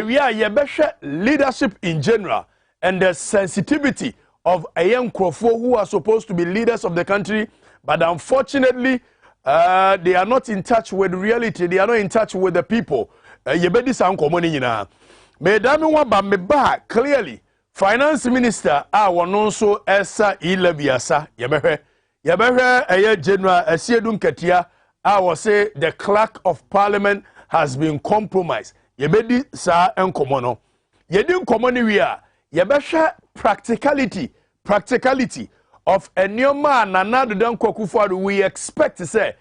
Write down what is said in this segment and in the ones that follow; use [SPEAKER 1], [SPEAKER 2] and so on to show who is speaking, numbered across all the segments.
[SPEAKER 1] we are leadership in general and the sensitivity of a young Crawford who are supposed to be leaders of the country, but unfortunately, they are not in touch with reality. They are not in touch with the people. Yebedi sound common na. Madame Waba meba clearly. Finance Minister was also esa E-levy asa. Yebehwe eye General Esiedun Ketia was say the clerk of Parliament has been compromised. Yebedi sa enkomono. Yedin komoni we are. Yebehwe practicality of a new man Nana Don Kwakufu. We expect to say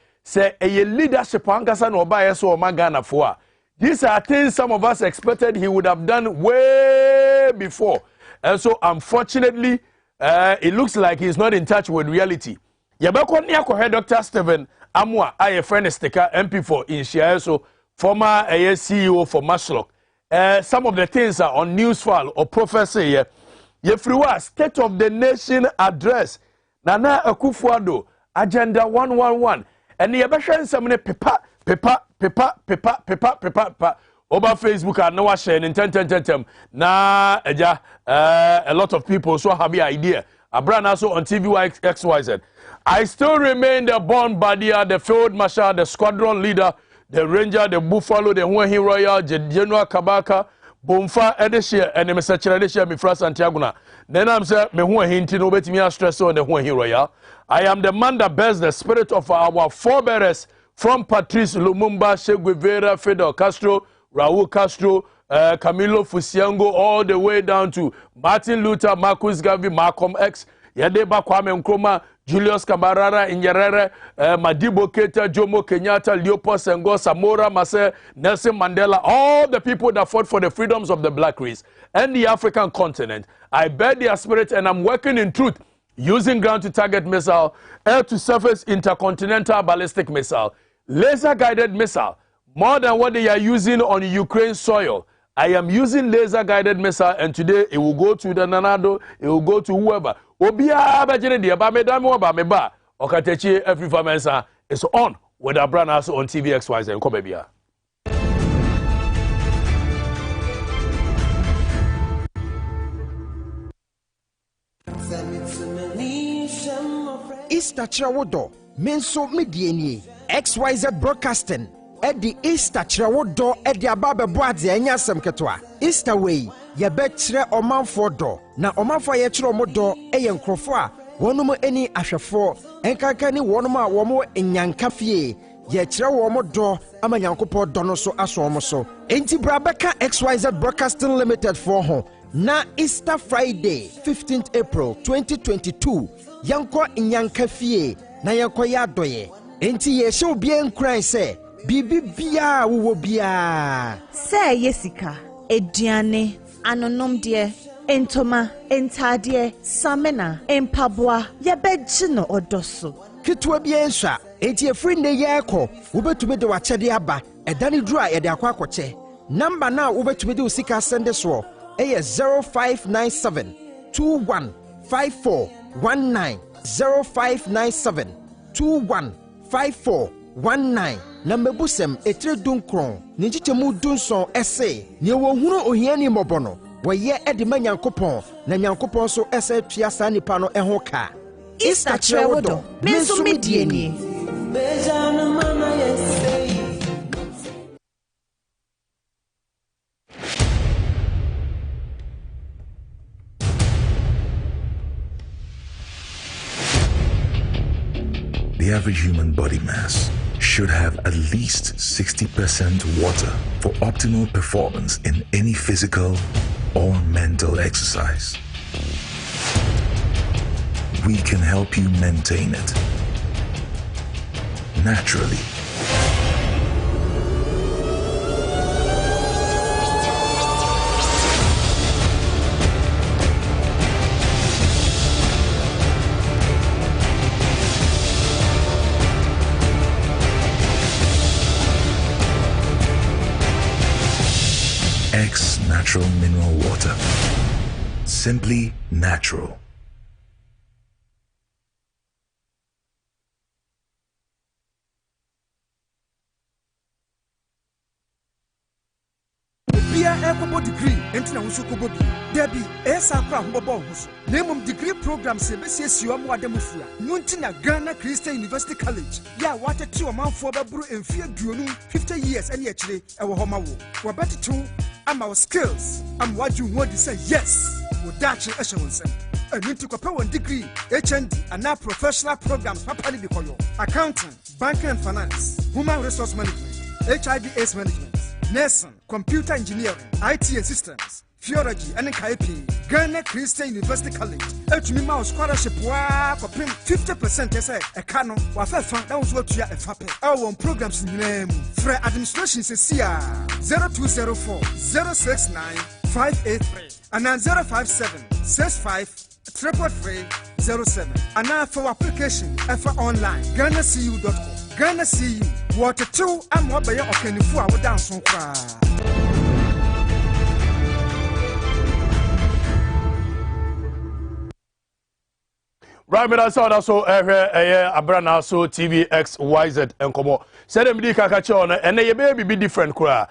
[SPEAKER 1] a leadership ankasa no ba yeso o magana for. These are things some of us expected he would have done way before. And so unfortunately it looks like he's not in touch with reality. Yabako niako head Dr. Stephen Amwa a friend sticker MP for Inshia, so former CEO for Mashlock. Some of the things are on Newsfile or Professor here. Yefriwa State of the Nation address. Nana Akufo-Addo Agenda 111. And yebesha some pepa over Facebook and no share in 10 na eja a lot of people so have the idea. Abranaa so on TV XYZ. I still remain the born badia, the field marshal, the squadron leader, the ranger, the buffalo, the Huahi Royal, the General Kabaka, Bomfa Edeshia, and the Mr. Edeshia Mifra Santiago. Then I'm saying, me Huahi Inti no bet me a stress on the Huahi Royal. I am the man that bears the spirit of our forebears from Patrice Lumumba, Che Guevara, Fidel Castro, Raul Castro, Camilo Fusiango, all the way down to Martin Luther, Marcus Garvey, Malcolm X, Yadeba Kwame Nkrumah, Julius Cabarara, Nyerere, Madibo Keita, Jomo Kenyatta, Leopold Senghor, Samora Machel, Nelson Mandela, all the people that fought for the freedoms of the black race and the African continent. I bear their spirit and I'm working in truth, using ground-to-target missile, air-to-surface intercontinental ballistic missile, laser-guided missile, more than what they are using on Ukraine soil. I am using laser-guided missile, and today it will go to the Nanado, it will go to whoever. Okatakyie Afrifa Mensah is on with Abranaa on TV XYZ and Kobebia.
[SPEAKER 2] Easter Chirawodo, Menso Mediani, XYZ Broadcasting, Eddie Easter Chirawodo, Eddie Ababe Boadze, Enyasem Ketwa. Easter Way, Yabetre Oman for do, na Oman for Yetro Modo, Eyan Crofua, Wonumo any Ashafo, Enkakani Wonuma Womo Enyankafie, Yetra Womodo, Amanyankopo Donoso Aswomoso, Enti Brabeka XYZ Broadcasting Limited for home. Na Easter Friday, 15th April 2022, Yanko Inyankafie, na Yanko Yadoye. Enti ye show bien cry say, Bibi bia wo bia. Say Yesika, Ediane, Anonom die, Entoma, Entadie, Samena, Empabwa, Yabejino odoso. Kitwa bien sha, enti e free ne yeko, ubetumi de wachede aba, edani dra e de akwakoche. Number now ubetumi de usika sende so. A0597 215419 0597 215419 Number busem etre dunkron ninjichemu dunson ese ne wo hunu ohiani mobono woye edima nyankopon na nyankopon so ese tua sa nipa no eho ka Easter Chewodo menso medieni bejana mama yesi.
[SPEAKER 3] The average human body mass should have at least 60% water for optimal performance in any physical or mental exercise. We can help you maintain it naturally. X Natural Mineral Water. Simply natural.
[SPEAKER 2] Ecobo degree, Entina Usukobo, Debbie, Esakra Hubobos, name degree program, Sebesia Sioma Demufua, Nuntina Ghana Christian University College. Ya, what a 2 amount for Babru and Fear Dunu, 50 years and actually, our Homo. We're better too. I'm our skills. I'm what you want to say yes. With that, Eshelson. I need to compare 1 degree, HND, and now professional programs, Papali Bikoyo, accounting, banking and finance, human resource management, HIV/AIDS management, nursing, computer engineering, IT and systems, theology, and KP, Ghana Christian University College, HMI scholarship, 50% essay, a canon, Wafa, that was what you are a FAPE. Our programs in name, for administration is 0204 069 583 and now 057 65 33307 and now for application for online GhanaCU.com. Ghana CU, water 2 and what by your Okenifu, I would dance on cry.
[SPEAKER 1] Right, but I saw that so Abranaa so TV XYZ and come on. Said them kakacho and they baby be different kura.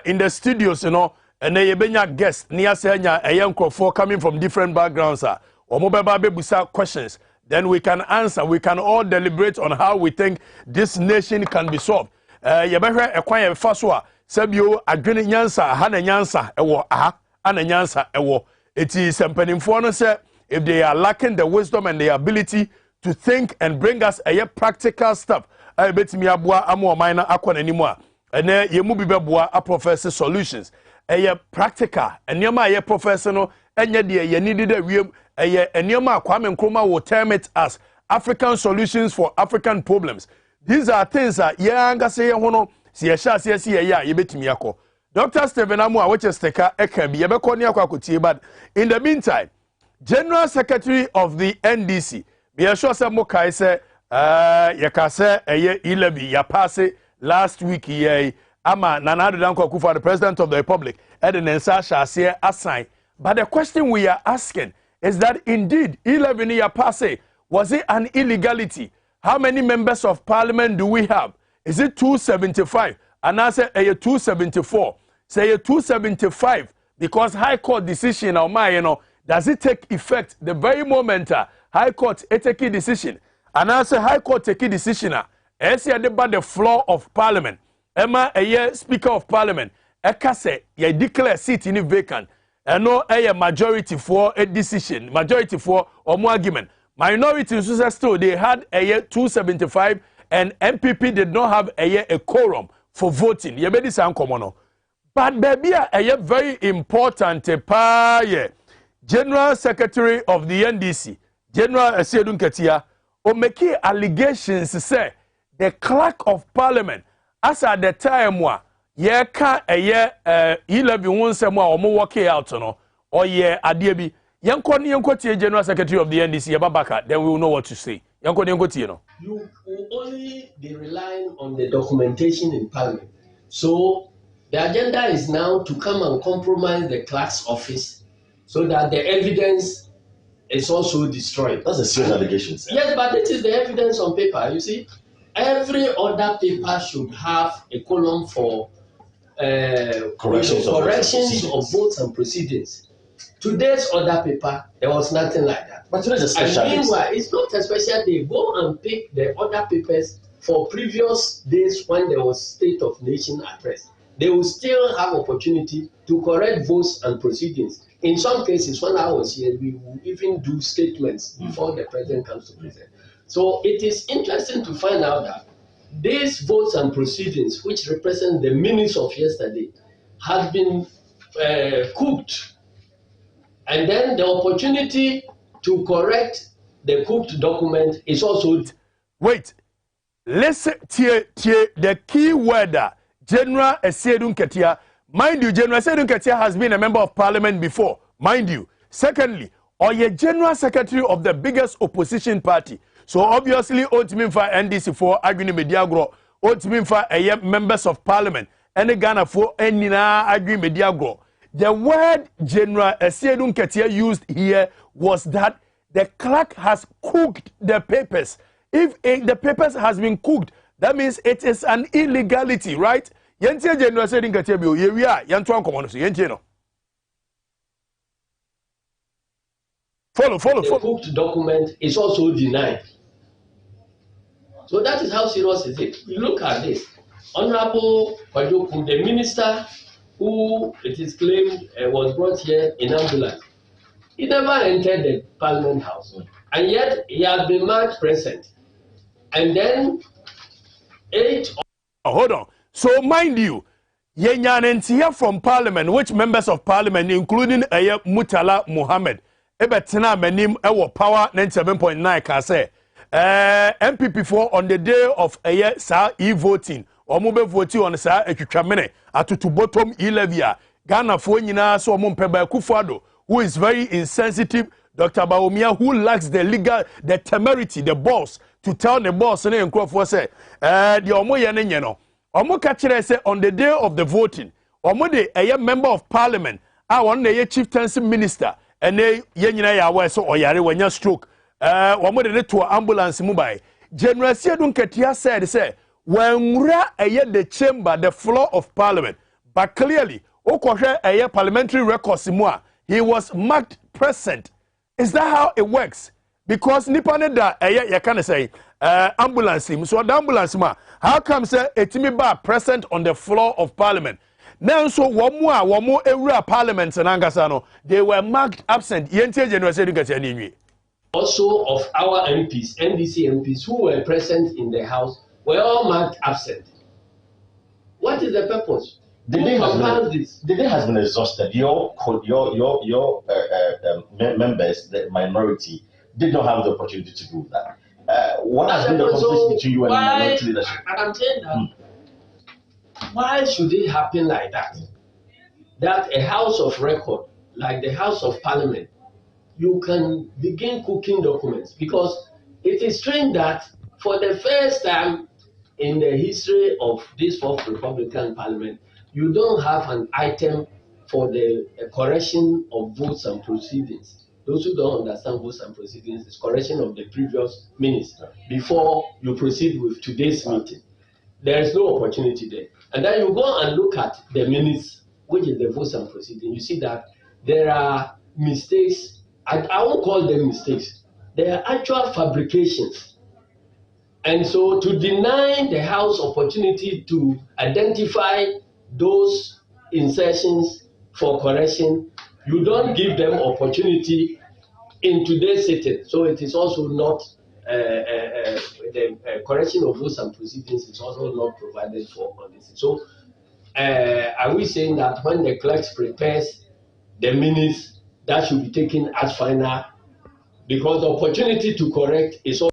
[SPEAKER 1] In the studios, you know, and they benya guests near senya a young crowd coming from different backgrounds. Or mobile baby questions. Then we can answer. We can all deliberate on how we think this nation can be solved. Yebehwe ekwan faswa sebio adwene nyansa ha na nyansa ewo aha ana nyansa ewo. It is empanimfo no say if they are lacking the wisdom and the ability to think and bring us a practical stuff, I bet me abua amo minor akwan anymore. And yemu bi beboa a professor solutions. A practical and yama a professional and yet ye needed a real and yama Kwame Nkrumah will term it as African solutions for African problems. These are things that yanga say hono si yesha si ya yebetimi yako. Dr. Stephen Amua which is teka ekebi yebeko ni akwa kutie, but in the meantime General Secretary of the NDC, be sure some more say yakase E-levy ya pass last week ye ama Nana Addo Dankwa Akufo, the President of the Republic, and the Mensah shall say assign. But the question we are asking is that indeed E-levy ya pass, was it an illegality? How many members of Parliament do we have? Is it 275? And I say 274. Say 275 because High Court decision or my does it take effect the very moment High Court take a decision? And I say High Court take a decision. As you about the floor of Parliament, Emma a Speaker of Parliament, Eka say you declare seat in vacant. And no a majority for a decision, majority for or more argument. Minority still they had a 275 and MPP did not have a quorum for voting. You made this uncommon. But baby a very important General Secretary of the NDC, General Asiedun Ketia, o make allegations say the clerk of Parliament as at the time ye ka E-levy wonsemo o mo work out no or ye adiebi yenko tie General Secretary of the NDC Babaka, then we will know what to say. Yenko tie no.
[SPEAKER 4] You will only be relying on the documentation in Parliament. So the agenda is now to come and compromise the clerk's office so that the evidence is also destroyed.
[SPEAKER 5] That's a serious allegation, sir.
[SPEAKER 4] Yes, but it is the evidence on paper. You see, every other paper should have a column for corrections of votes and proceedings. Today's other paper, there was nothing like that.
[SPEAKER 5] But today's a special day.
[SPEAKER 4] Meanwhile, it's not a special day. Go and pick the other papers for previous days when there was State of Nation address. They will still have opportunity to correct votes and proceedings. In some cases, when I was here, we will even do statements before the president comes to present. So it is interesting to find out that these votes and proceedings, which represent the minutes of yesterday, have been cooked. And then the opportunity to correct the cooked document is also...
[SPEAKER 1] Wait, listen to the key word, General Asiedun Ketia. Mind you, General Asiedun Ketia has been a member of Parliament before, mind you. Secondly, or a General Secretary of the biggest opposition party. So obviously, Otiminfa NDC for Agri Mediagro, Otiminfa members of Parliament, and Ghana for Enina Agri Mediagro. The word General Asiedun Ketia used here was that the clerk has cooked the papers. If the papers has been cooked, that means it is an illegality, right? Yentie General said in Katebio, here we are, Yantuan Commons, Yentino. Follow.
[SPEAKER 4] The cooked document is also denied. So that is how serious it is. You look at this. Honorable Kwajoku, the minister who it is claimed was brought here in ambulance, he never entered the Parliament House. And yet he has been marked present. And then 8...
[SPEAKER 1] hold on. So mind you, Yenyanentia from Parliament, which members of Parliament, including Mutala Muhammad, Ebetina Menim Ewo Power 97.9 can say MPP4 on the day of e-voting, or mobile voting on sa etwamene atutu bottom E-levy Ghana fo nyina so omompeba Akufo-Addo, who is very insensitive, Dr. Bawumia, who lacks the temerity, the balls to tell the boss and Nkrofo say the omo ye ne no omo ka kire say on the day of the voting omo de member of parliament one na chieftaincy minister and ye nyina ya wa so oyare wanya stroke omo de to ambulance mu bai General Siedun Ketia said say when the chamber, the floor of parliament, but clearly okohwe parliamentary records mu he was marked present. Is that how it works? Because nipane da you can say ambulance so the ambulance ma how come say etimi ba present on the floor of parliament now so womo ewura parliament nangasa no they were marked absent yentie General Siedun Ketia ni
[SPEAKER 4] also of our MPs, NDC MPs who were present in the house were all marked absent. What is the purpose?
[SPEAKER 5] The day has been exhausted. Your members, the minority, did not have the opportunity to do that. What has been the conversation between you and the minority leadership?
[SPEAKER 4] I'm saying that. Why should it happen like that? That a house of record, like the House of Parliament, you can begin cooking documents, because it is strange that for the first time in the history of this fourth Republican Parliament, you don't have an item for the correction of votes and proceedings. Those who don't understand votes and proceedings is correction of the previous minutes before you proceed with today's meeting. There is no opportunity there. And then you go and look at the minutes, which is the votes and proceedings. You see that there are mistakes. I won't call them mistakes. They are actual fabrications. And so to deny the House opportunity to identify those insertions for correction, you don't give them opportunity in today's sitting. So it is also not, the correction of votes and proceedings is also not provided for on this. So are we saying that when the clerk prepares the minutes, that should be taken as final, because the opportunity to correct is also...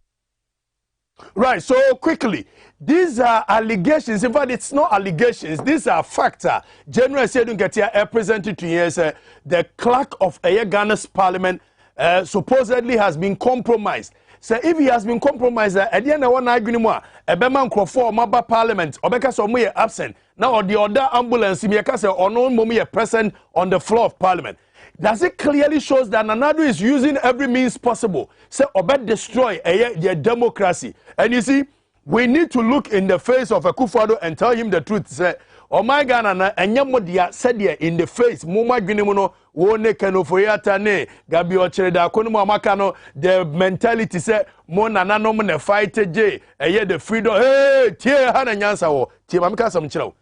[SPEAKER 1] Right, so quickly, these are allegations. In fact, it's not allegations. These are facts. General Siedun Ketia presented to you the clerk of Ghana's parliament supposedly has been compromised. So if he has been compromised, at the end of one argument, a Beman Crawford, Maba Parliament, or because of me absent. Now, the other ambulance, or no mommy present on the floor of parliament. Does it clearly shows that Nanado is using every means possible, say, Obed destroy their democracy? And you see, we need to look in the face of Akufo-Addo and tell him the truth. Say, oh my God, and Yamodia said here in the face, Muma Ginimuno, Wone Kanofoyata ne, Gabi Ochreda, Konumo Makano, the mentality say, Mona Nanomone fight J, the freedom, hey, Tia Hana Nyansa, Tia Mamka some chill.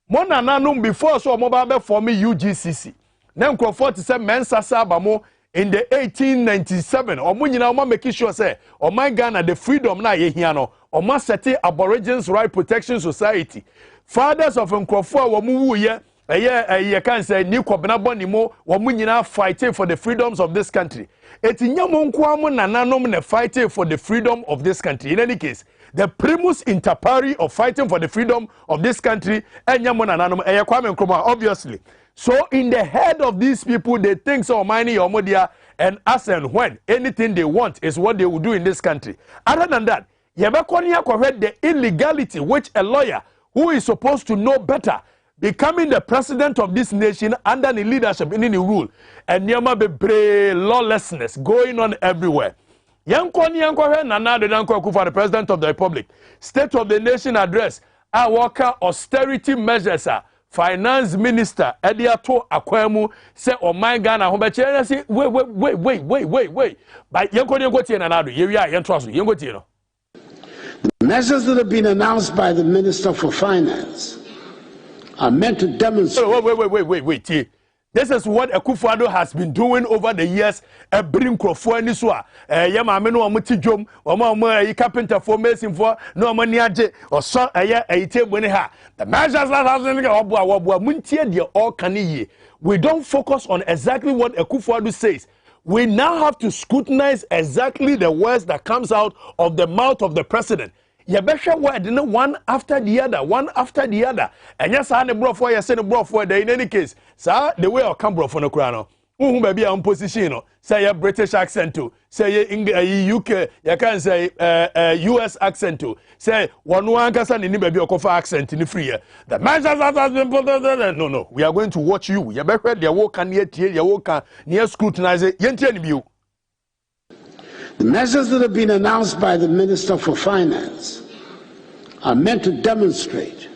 [SPEAKER 1] Mona Nanum before so mobile for me UGCC. Now, Crawford said Mensah Sabamo in the 1897. Or when you know, making sure say, oh my Ghana, the freedom na yehiano, or must set Aborigines Right Protection Society. Fathers of Crawford were moved here. You can say New Kobnabonimo, or when you now fighting for the freedoms of this country. It's in Yamonquam Nananom fighting for the freedom of this country. In any case, the primus inter pares of fighting for the freedom of this country, and Yamonanum, Kwame Nkrumah, obviously. So in the head of these people, they think so money or media and as and when anything they want is what they will do in this country. Other than that, Yabakonia correct the illegality which a lawyer who is supposed to know better becoming the president of this nation under the leadership in any rule and Nyama bebre lawlessness going on everywhere. Yankoni Nana de Danko for the president of the republic, State of the Nation address. a worker austerity measures finance minister Ediato Akwemu say oh my Ghana ho be chere say wait but yenko tie na nado ye wi a yento so yenko tie no.
[SPEAKER 6] The measures that have been announced by the Minister for Finance are meant to demonstrate.
[SPEAKER 1] Wait. This is what Akufo-Addo has been doing over the years. Bring Krofo ni so ye ma me no omuti dwom, omo carpenter for mason for no omo ni age oso table ni ha. The measures that has been oboa muntie de all can ye. We don't focus on exactly what Akufo-Addo says. We now have to scrutinize exactly the words that comes out of the mouth of the president. Yebesha word one after the other. And yes, I ne brofo ye say ne brofo there in any case. Sir, the way I come brofo no kra no. Who maybe on position no. Say a British accent to. Say UK, you can say US accent to. Say one kasa ni baby okofa accent ni free. The measures has been no. We are going to watch you. Yebesha the work can tie the work near scrutinize yentie ni biu.
[SPEAKER 6] The measures that have been announced by the Minister for Finance are meant to demonstrate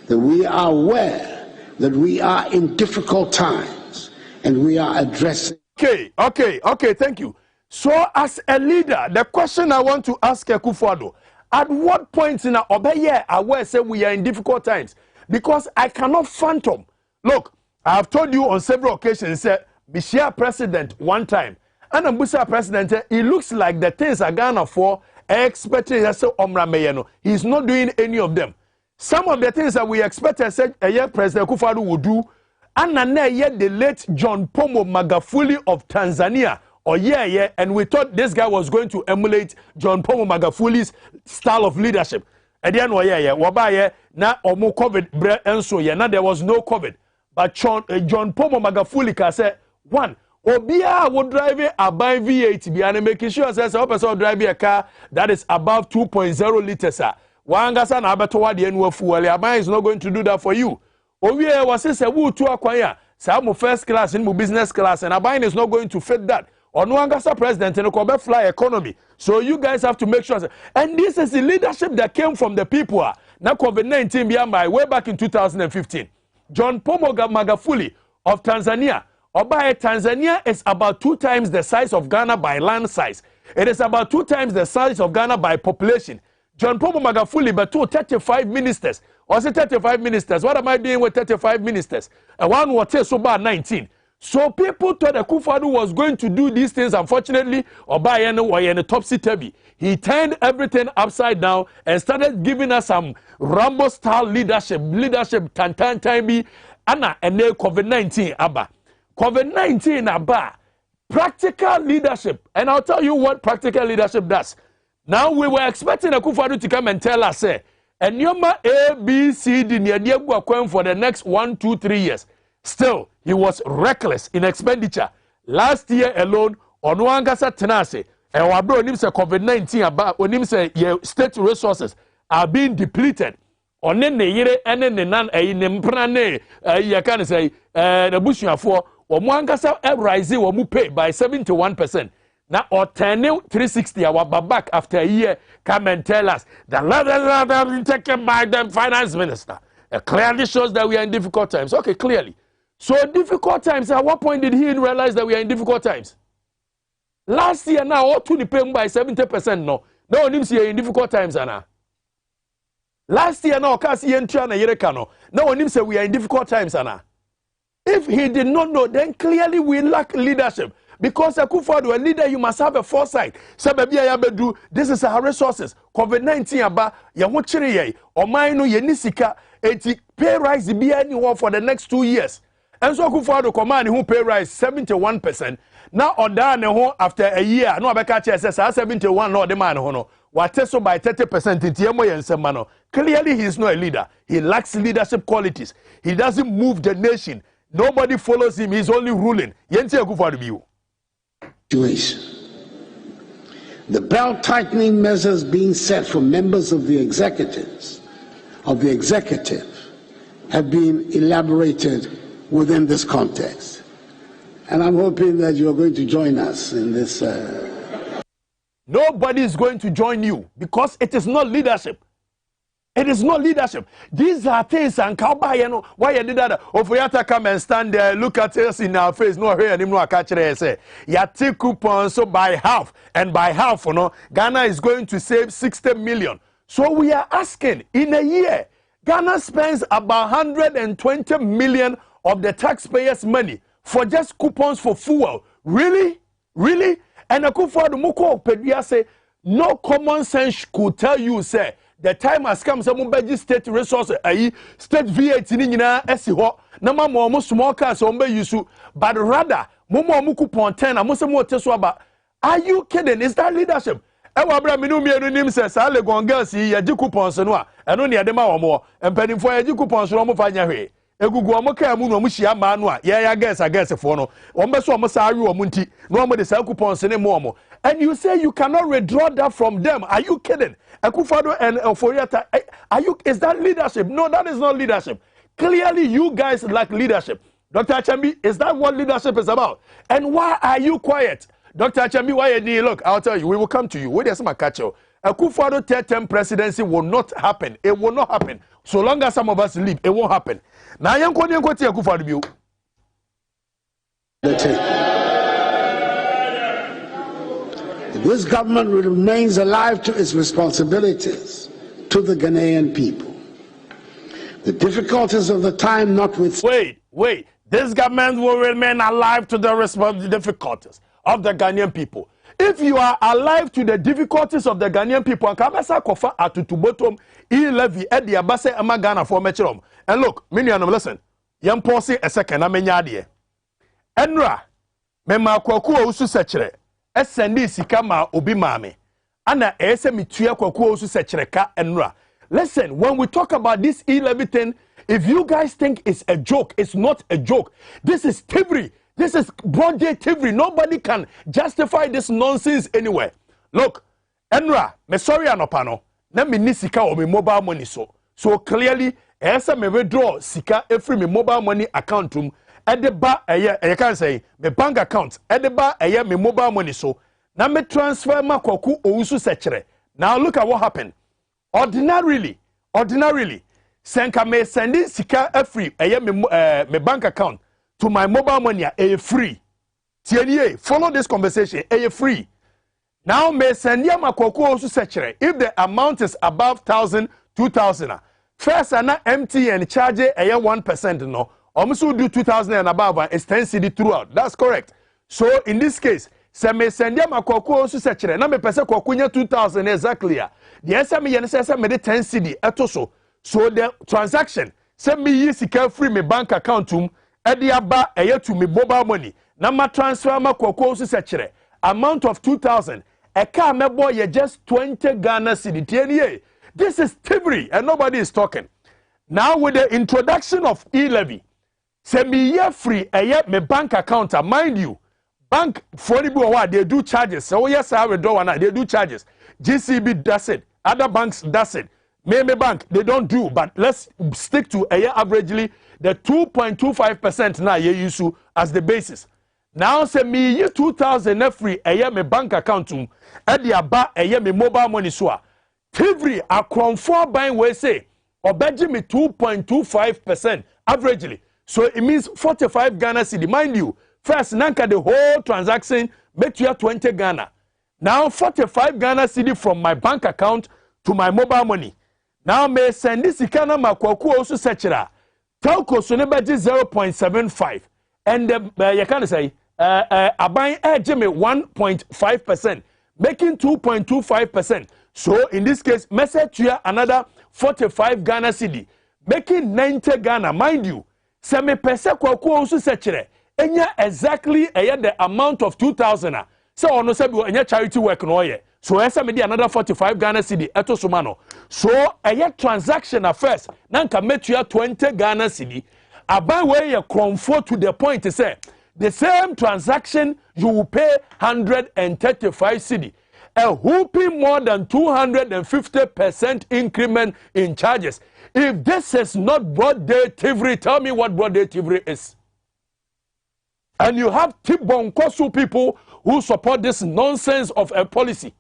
[SPEAKER 6] that we are aware that we are in difficult times and we are addressing.
[SPEAKER 1] Okay, thank you. So as a leader, the question I want to ask Akufo-Addo, at what point in our obeye aware say we are in difficult times? Because I cannot fathom. Look, I have told you on several occasions, say, Bishia president one time, and Mbusa president, it looks like the things are Ghana for expecting as Omra Meyeno. He's not doing any of them. Some of the things that we expected said President Akufo-Addo would do, and yet the late John Pombo Magufuli of Tanzania. And we thought this guy was going to emulate John Pombo Magufuli's style of leadership. And then na omo COVID bre enso now there was no COVID. But John Pombo Magufuli can say one. Obia would drive a by V8 and making sure says a person drive a car that is above 2.0 liters. Wangasa na abeto the enwo fuel. Abai is not going to do that for you. Obia was say who to acquire. Some first class in business class and Abai is not going to fit that. Or no Wangasa president in a fly economy. So you guys have to make sure. And this is the leadership that came from the people. Now COVID-19 behind by way back in 2015. John Pombo Magufuli of Tanzania. Obaye, Tanzania is about 2 times the size of Ghana by land size. It is about 2 times the size of Ghana by population. John Pombo Magufuli but 35 ministers. Or say 35 ministers. What am I doing with 35 ministers? And one was so bad 19. So people thought that Akufo-Addo was going to do these things. Unfortunately, Obaye was in a topsy-turvy. He turned everything upside down and started giving us some Rambo-style leadership tantan Anna and then COVID-19 abba. COVID-19 about practical leadership. And I'll tell you what practical leadership does. Now we were expecting Akufo-Addo to come and tell us, and Yoma A, B, C, D, for the next 1, 2, 3 years. Still, he was reckless in expenditure. Last year alone, Onuangasa Tenase, and Wabro Nimse COVID-19 about Onimse state resources are being depleted. Onene yere ene nan nemprane you can say the bushia for Omwangasa rise we pay by 71%. Now or 360 our back after a year come and tell us the level taken by the finance minister. It clearly shows that we are in difficult times. Okay, clearly. So difficult times, at what point did he realize that we are in difficult times? Last year now, all to the pay by 70% no. No one is in difficult times, Anna. Last year now, Kasi and China Yerekano. No one say we are in difficult times, Anna. If he did not know, then clearly we lack leadership. Because Akufo-Addo, a leader, you must have a foresight. This is our resources. COVID-19 aba ya wochire ye. Omaino ye nisika eti pay rise be anyone for the next 2 years. And so Akufo-Addo command who pay rise 71%. Now oda ho after a year no abeka che say 71 no the man ho no. What so by 30% in tiemo yensema no. Clearly he is not a leader. He lacks leadership qualities. He doesn't move the nation. Nobody follows him. He's only ruling. Yenti Akufo-Addo biu.
[SPEAKER 6] The belt-tightening measures being set for members of the executive have been elaborated within this context. And I'm hoping that you're going to join us in this.
[SPEAKER 1] Nobody is going to join you because it is not leadership. It is not leadership. These are things and know why you did that. Ofuyata come and stand there, look at us in our face. No, here anymore. Catch it. Say, you take coupons so by half, and by half, Ghana is going to save 60 million. So we are asking, in a year, Ghana spends about 120 million of the taxpayers' money for just coupons for fuel. Really? Really? And Akufo-Addo Muko Pedua say, no common sense could tell you, say, the time has come, some beji state resources, state VAT ni nyina esi ho na ma mo small cars on be use, but rather mo coupon 10 and mo se mo teso aba. Are you kidding? Is that leadership? E wa bra minu mienu nim se sa Legon girls yi ye coupons no a eno ne de ma wo mo empanimfo ye coupons no mo fa nya hwe egugu omo ka mu no mo hia ma no a ye ya girls fo no o mbe so omo sa awe omo nti no omo de sa coupons ne mo omo, and you say you cannot withdraw that from them. Are you kidding? Akufo-Addo and Oforiata, is that leadership? No, that is not leadership. Clearly, you guys lack leadership. Dr. Achembi, is that what leadership is about? And why are you quiet? Dr. Achembi, why are you? Look, I'll tell you, we will come to you. Wait a second, Akufo-Addo third-term presidency will not happen. It will not happen. So long as some of us leave, it won't happen. Now, Akufo-Addo.
[SPEAKER 6] This government remains alive to its responsibilities to the Ghanaian people. The difficulties of the time notwithstanding.
[SPEAKER 1] Wait. This government will remain alive to the difficulties of the Ghanaian people. If you are alive to the difficulties of the Ghanaian people, E-levy, and look, Minion, listen. Young Posse a second, I'm Enra, Mema Kwaku Usu Sechere. Essendi sika ma obi maame ana ese mitua kwakuo so sechreka enra. Listen, when we talk about this E-levy thing, if you guys think it's a joke, it's not a joke. This is thievery. This is broad day thievery. Nobody can justify this nonsense anywhere. Look, enra, me sorry anopano na me ni sika o me mobile money so clearly ese me withdraw sika every me mobile money account room. Edeba you can say my bank account edeba my mobile money so now me transfer ma kwaku ousu sechere. Now look at what happened. Ordinarily senka me sending sika free my bank account to my mobile money free. TNA, follow this conversation free. Now me send ma kwaku ousu sechere if the amount is above 1,000 2,000 first and MTN charge 1% no. Almost do 2,000 and above, and it's 10 cedi throughout. That's correct. So in this case, se me send ya makoko also sechere. Na me pese kwakunya 2,000 exactly. The SME yense me de 10 cedi etoso. So the transaction se me yi sika free me bank account tum edi aba to me mobile money. Na ma transfer makoko also sechere. Amount of 2,000. Eka me boy ye just 20 Ghana cedi. TNA. This is thievery and nobody is talking. Now with the introduction of E-levy, say me year free me bank account, mind you, bank for they do charges. So yes, I have a they do charges. GCB does it, other banks does it. Me bank they don't do, but let's stick to averagely the 2.25% now you use as the basis. Now say me year 2,000 free me bank account at the aba me mobile money so. Thievery a conform buying we say or budget me 2.25% averagely. So it means 45 Ghana cedi. Mind you, first, nanka the whole transaction make you 20 Ghana. Now 45 Ghana cedi from my bank account to my mobile money. Now may send this ikana makwaku also sechere. Telco so nebeji 0.75. And you can say buying edge me 1.5%, making 2.25%. So in this case, message you another 45 Ghana cedi, making 90 Ghana. Mind you, se me pese kwaku also sechere. Enya exactly the amount of 2,000. So ono se bi enya charity work no ye. So esa me di another 45 Ghana cedi eto sumano. So transaction at first. Nanka metua 20 Ghana cedi. Aban we ye comfort to the point to say the same transaction you will pay 135 cedi. A whooping more than 250% increment in charges. If this is not broad day thievery, tell me what broad day thievery is. And you have Tibonkosu people who support this nonsense of a policy.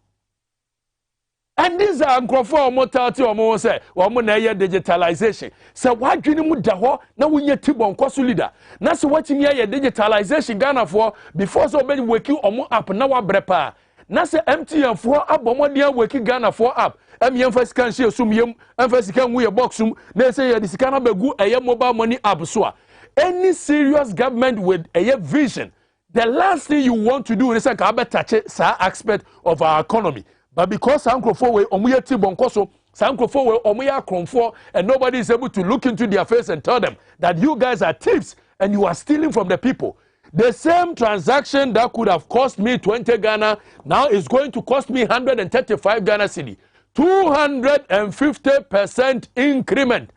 [SPEAKER 1] And these are nkrofo mortality or say woman na digitalization. So why dream mu da ho na wonye tibon kwaso leader. Na so what me digitalization Ghana for before so be weki omo app na wa brepa. Na se MTN for abomodien weki Ghana for app. Emfa scan share sum yem emfa sika nwu ye box sum na say ye sika na begu eye mobile money app so a. Any serious government with a vision, the last thing you want to do is like touch some aspect of our economy. But because Sankrofo omuye tibonkoso, Sankrofo omuya kronfo, and nobody is able to look into their face and tell them that you guys are thieves and you are stealing from the people. The same transaction that could have cost me 20 Ghana now is going to cost me 135 Ghana cedi. 250% increment.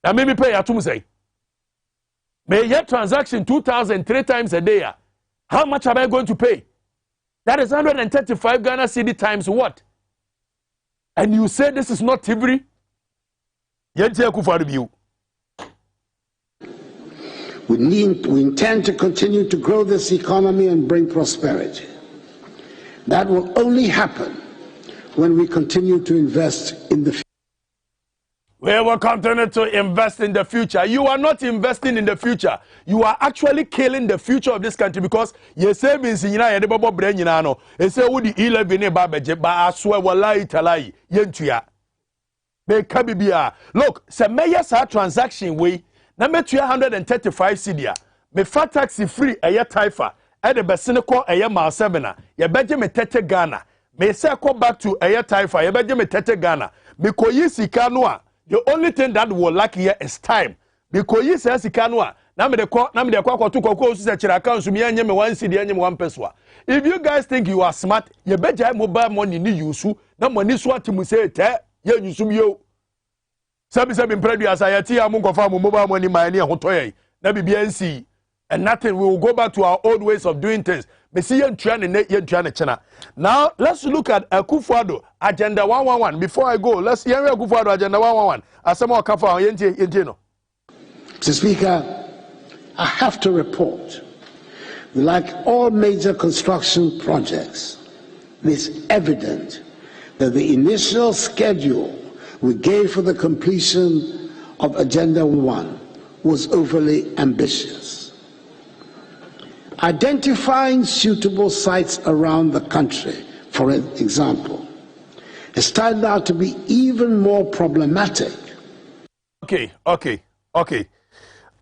[SPEAKER 1] Now maybe pay atum say. May yet transaction 2,000 3 times a day. How much am I going to pay? That is 135 Ghana cedi times what? And you say this is not thievery?
[SPEAKER 6] We intend to continue to grow this economy and bring prosperity. That will only happen when we continue to invest in the future.
[SPEAKER 1] We will continue to invest in the future. You are not investing in the future. You are actually killing the future of this country because your savings in United Bobo Brain, you know, they say, would the E-levy ba I swear, wallahi talai, yentuya. Be kabibia. Look, se meya sa transaction we, na me 235 cedi. Me fat taxi free a taifa. Ede besineko a year mal 7. Ye beje me tete Ghana. Me se go back to a year taifa. Ye beje me tete Ghana. Me koyi sika noa. The only thing that will lack here is time. Because you say sika noa. Na me de kwa to kwa se chira account so me anye me 1 cedi anye me 1 peso. If you guys think you are smart, ye beje mobile money ni yusu. Na money so atimu say te ye yusu yo. Sabi impredu asayati amu kofa mu mobile money ma ni hotoye. Na bibia nsi. And nothing, we will go back to our old ways of doing things. Now, let's look at Akufo-Addo, Agenda 111. Before I go, let's hear Akufo-Addo, Agenda 111.
[SPEAKER 6] Mr. Speaker, I have to report, like all major construction projects, it is evident that the initial schedule we gave for the completion of Agenda 1 was overly ambitious. Identifying suitable sites around the country, for example, has turned out to be even more problematic.
[SPEAKER 1] Okay.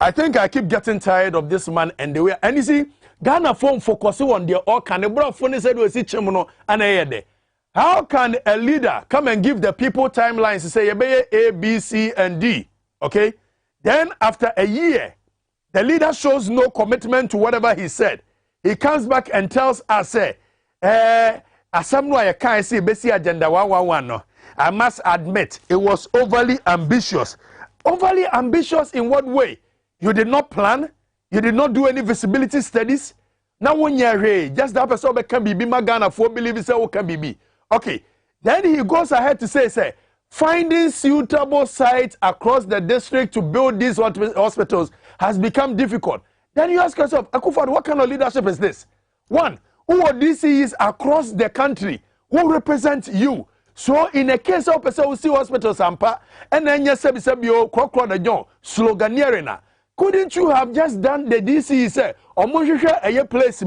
[SPEAKER 1] I think I keep getting tired of this man and the way. And you see, Ghana phone focusing on their all can phone said we see Chemono and how can a leader come and give the people timelines to say A, B, C, and D? Okay? Then after a year, the leader shows no commitment to whatever he said. He comes back and tells us, Agenda 111. No. I must admit, it was overly ambitious. Overly ambitious in what way? You did not plan. You did not do any visibility studies. Now when you're just that person can be Ghana for believe it can be. Okay. Then he goes ahead to say, finding suitable sites across the district to build these hospitals has become difficult. Then you ask yourself, Akufo-Addo, what kind of leadership is this? One, who are DCEs across the country who represent you? So in a case of person who see hospitals and then you say sloganeering. Couldn't you have just done the DCE a place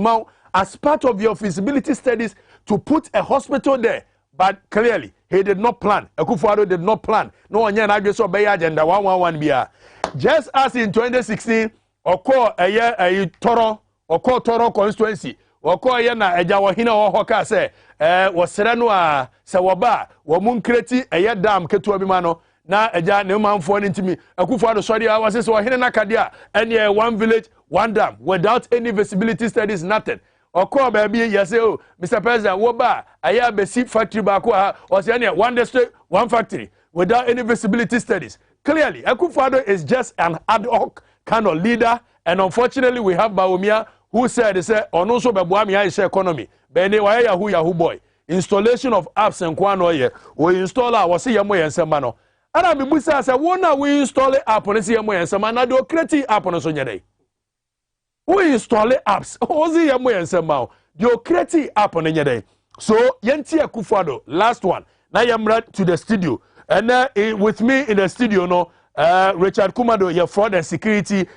[SPEAKER 1] as part of your feasibility studies to put a hospital there? But clearly, he did not plan. Akufo-Addo did not plan. No one yet address obey Agenda 111 BR. Just as in 2016, Oko a Toro constituency, Oko na Ejawahina or Hoka say, was Serano Sawaba, Wamun a dam Ketuabimano, na Eja Neumann phone into me. Akufo-Addo sorry, I was so Hina Kadia, and yeah, 1 village, 1 dam, without any visibility studies, nothing. Oko baby, yes, oh, Mr. President, Woba, I have a seed factory back or say 1 district, 1 factory, without any visibility studies. Clearly, Akufo-Addo is just an ad hoc kind of leader, and unfortunately, we have Bawumia who said, on also Babuamia is economy. Bene wa Yahoo boy. Installation of apps and Kwanoye, we install our CMO and Samano. And I mean, Musa said, one we install it up on the CMO and Samana, do create app on a Sonja. We install apps. Ozi yamwe ensema. Do create app on any day. So Yenti Akufo-Addo, last one. Now I'm right to the studio. And with me in the studio, no, Richard Kumado, your fraud and security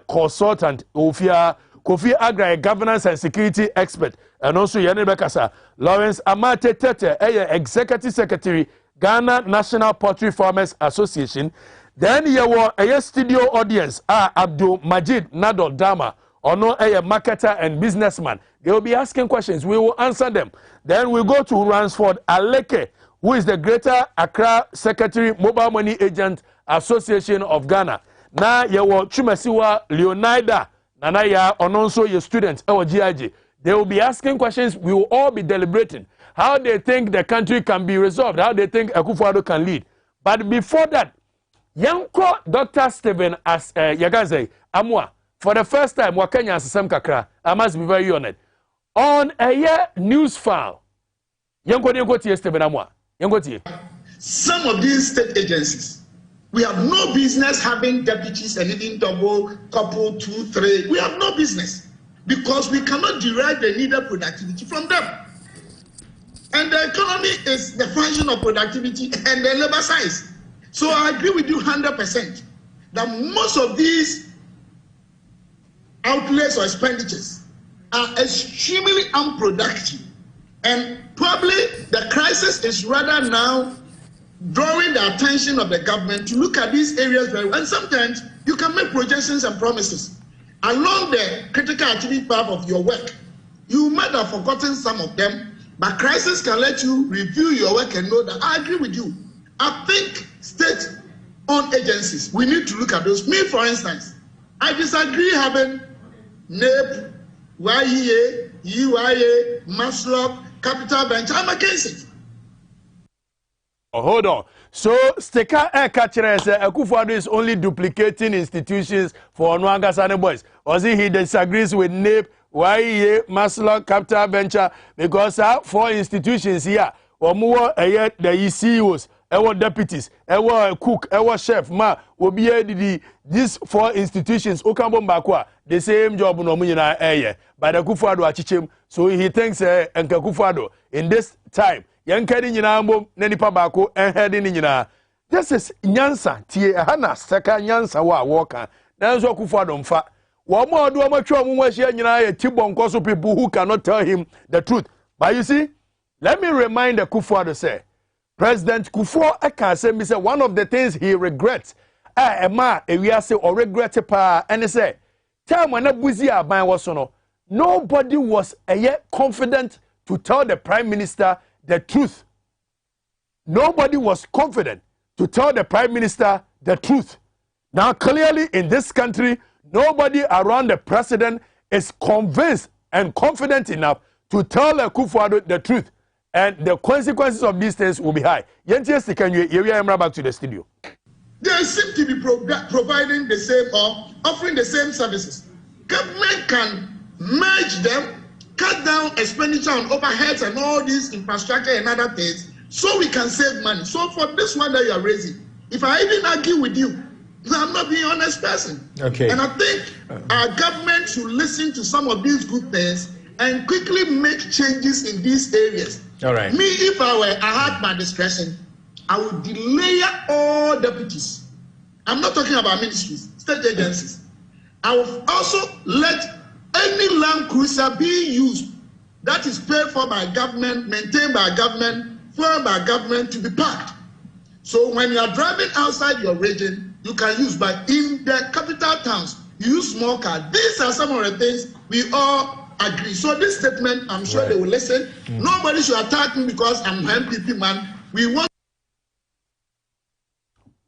[SPEAKER 1] consultant, Kofi Agra, governance and security expert, and also Yanebekasa, Lawrence Amate Tete, executive secretary, Ghana National Poultry Farmers Association. Then you were a studio audience, Abdul Majid Nado Dama, or no a marketer and businessman. They will be asking questions. We will answer them. Then we go to Ransford Aleke, who is the Greater Accra Secretary, Mobile Money Agent Association of Ghana. Now you were Chumesiwa Leonida, Nanaya, or also your students, our GIG. They will be asking questions. We will all be deliberating how they think the country can be resolved, how they think Akufo-Addo can lead. But before that, Yanko Dr. Stephen as Yagaze Amwa, for the first time, Wakenya Asasem Kakra, I must be very honest, on a news file. Yanko Stephen Amwa.
[SPEAKER 7] Some of these state agencies, we have no business having deputies and even double, couple, 2, 3. We have no business because we cannot derive the needed productivity from them. And the economy is the function of productivity and the labor size. So I agree with you 100% that most of these outlets or expenditures are extremely unproductive. And probably the crisis is rather now drawing the attention of the government to look at these areas very well. And sometimes you can make projections and promises along the critical activity path of your work. You might have forgotten some of them, but crisis can let you review your work and know that I agree with you. I think state-owned agencies, we need to look at those. Me, for instance, I disagree having NAPE, YEA, EYA, Maslow, Capital Venture. I'm against it.
[SPEAKER 1] Oh, hold on. So, Steka Ekachere says Akufo-Addo is only duplicating institutions for Onwangasane boys. Or he disagrees with NAPE, YEA, Maslow, Capital Venture, because 4 institutions here, or more the CEOs, our deputies, our cook, our chef, will be these 4 institutions, Okambon the same job no munina by the Akufo-Addo achichim. So he thinks Akufo-Addo in this time, yankadi nyina mbom nenipa bako heading nyina. This is nyansa tie hana seka nyansa wa woka. Nanzo Akufo-Addo mfa. Womo do amatwa mu wahia nyina ye tibonko people who cannot tell him the truth. But you see, let me remind Akufo-Addo say President Kufuor Ekase say one of the things he regrets we say or regret pa and say time when Abuzi Aban was no nobody was confident to tell the Prime Minister the truth. Nobody was confident to tell the Prime Minister the truth. Now clearly in this country nobody around the president is convinced and confident enough to tell Akufo-Addo the truth. And the consequences of these things will be high. Yes, can you back to the studio?
[SPEAKER 7] They seem to be providing the same or offering the same services. Government can merge them, cut down expenditure on overheads and all these infrastructure and other things, so we can save money. So for this one that you are raising, if I even argue with you, I'm not being an honest person.
[SPEAKER 2] Okay.
[SPEAKER 7] And I think our government should listen to some of these good things and quickly make changes in these areas.
[SPEAKER 2] All right.
[SPEAKER 7] Me, if I had my discretion, I would delay all deputies. I'm not talking about ministries, state agencies. I will also let any land cruiser be used that is paid for by government, maintained by government, fueled by government to be parked. So when you are driving outside your region, you can use, but in the capital towns, you use small cars. These are some of the things we all agree. So this statement, I'm sure they will listen. Nobody should attack me because I'm an MPP man. We want.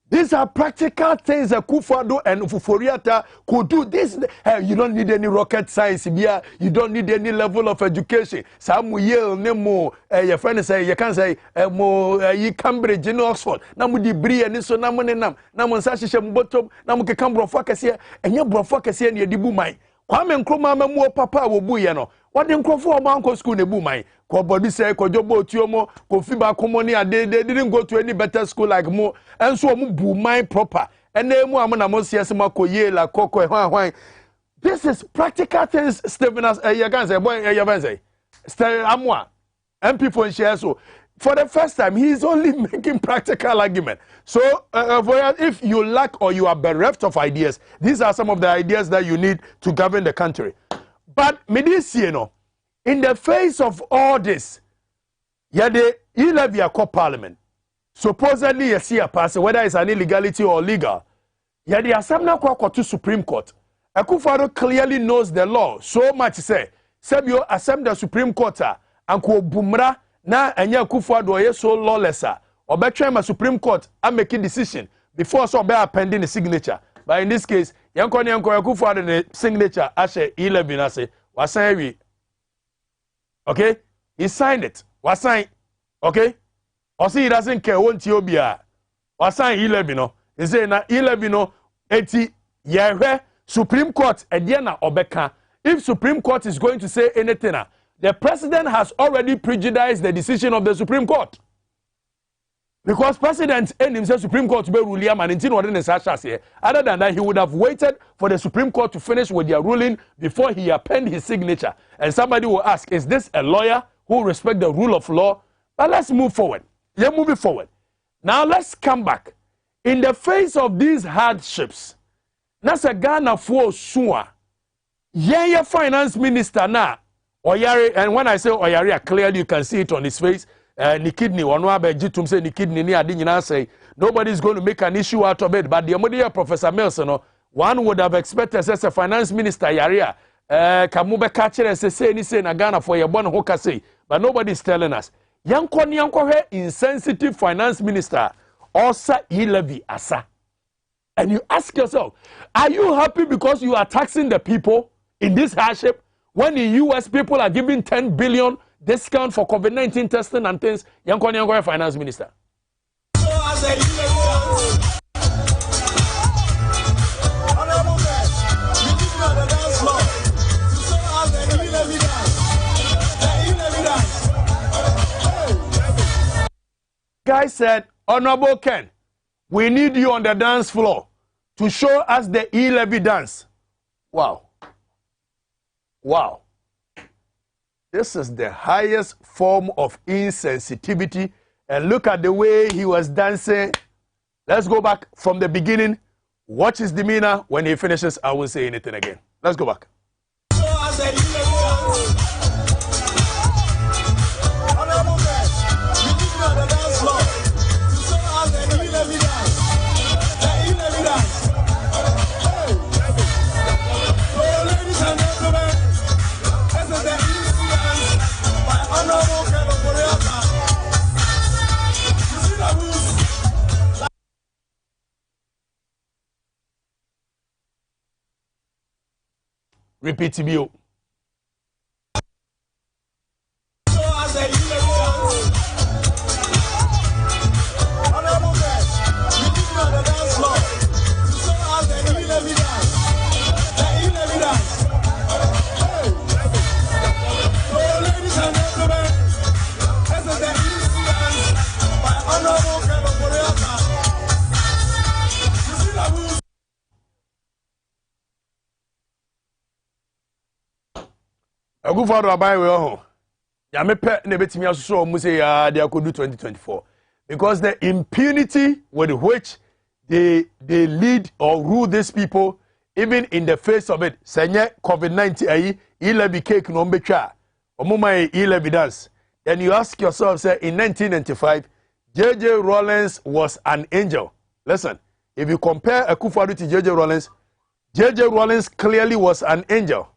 [SPEAKER 1] These are practical things that Akufo-Addo and Fuforiata could do. This, you don't need any rocket science here. You don't need any level of education. Some Yale, Nemo, your friend say, you can say, you Cambridge in Oxford. Namu debris and so namonenam. Namon Sashisha bottom, Namuka Cambrofokas here, and your Brofokas here near the Boomai. Kwame Nkrumah mo papa wo bu ye no wode nkrofo o man ko school ne bu man ko body say ko jobo otuomo ko fiba komoni ade they didn't go to any better school like mo enso mo bu man proper ene mu am na mo siese makoye la koko hwan. This is practical things. Stephen as you can say boy you can say stay amwa MP for share so for the first time, he is only making practical argument. So if you lack or you are bereft of ideas, these are some of the ideas that you need to govern the country. But in the face of all this, the E-levy parliament, supposedly you see a pass, whether it's an illegality or legal, the assembly to Supreme Court. Akufo-Addo clearly knows the law so much. Sebio assembly the Supreme Court and ko bumra na enya Akufo-Addo so lawless or betray my Supreme Court and make a decision before so be appending the signature. But in this case, yanko Akufo-Addo the signature ashe E-levy na say wasan wi. Okay? He signed it. Wasan. Okay? Or see he doesn't care won't you be wasan E-levy no. He say na E-levy no eti yehwe Supreme Court ediana obeka. If Supreme Court is going to say anything, the president has already prejudiced the decision of the Supreme Court. Because president and himself Supreme Court to be ruling and other than that, he would have waited for the Supreme Court to finish with their ruling before he append his signature. And somebody will ask, is this a lawyer who respects the rule of law? But let's move forward. Let's move it forward. Now let's come back. In the face of these hardships, Nasa Ghana for Sua, yeah, finance minister na Oyari, and when I say Oyari, clearly you can see it on his face. Ni kidney, jitum say ni kidney ni adinina say nobody is going to make an issue out of it. But the Amodia Professor Mensah, one would have expected as a finance minister Yaria, Kamube catcher and say ni say na Ghana for your born hoka say, but nobody is telling us. Yanko insensitive finance minister, Osa E-levy asa. And you ask yourself, are you happy because you are taxing the people in this hardship when the US people are giving 10 billion discount for COVID-19 testing and things? Yanko finance minister. Guy said, Honorable Ken, we need you on the dance floor to show us the E-levy dance. Wow. Wow. This is the highest form of insensitivity. And look at the way he was dancing. Let's go back from the beginning. Watch his demeanor. When he finishes, I won't say anything again. Let's go back. Repeat to you. Akufo-Addo abai we ho. Ya me pe na betimi asoso mu say ya they could do 2024 because the impunity with which they lead or rule these people, even in the face of it, senye COVID-19 E-levy cake no mbetwa omuma E-levy dance. Then you ask yourself, say in 1995 JJ Rawlings was an angel. Listen, if you compare Akufo-Addo to JJ Rawlings clearly was an angel.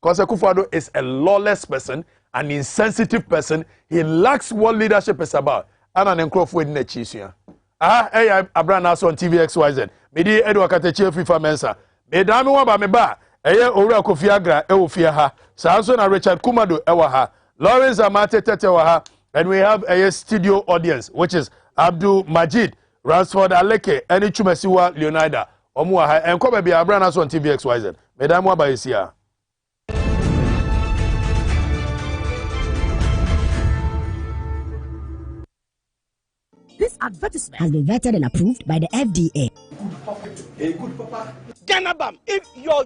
[SPEAKER 1] Because Akufo-Addo is a lawless person, an insensitive person. He lacks what leadership is about. And an encroachment in the chisua. Hey, Abranaa on TV XYZ. Medi Okatakyie Afrifa Mensah. Medami waba meba. Eye Owura Kofi Agra ewofia ha. Sanso na Richard Kumado ewa ha. Lawrence Amate Tete ewa ha. And we have a studio audience, which is Abdul Majid, Ransford Aleke, and Chumesiwa Leonida. Omuwa ha. And come be Abranaa on TV XYZ. Medami waba isia.
[SPEAKER 8] This advertisement has been vetted and approved by the FDA.
[SPEAKER 9] Hey, good papa.
[SPEAKER 10] Ganabam, if your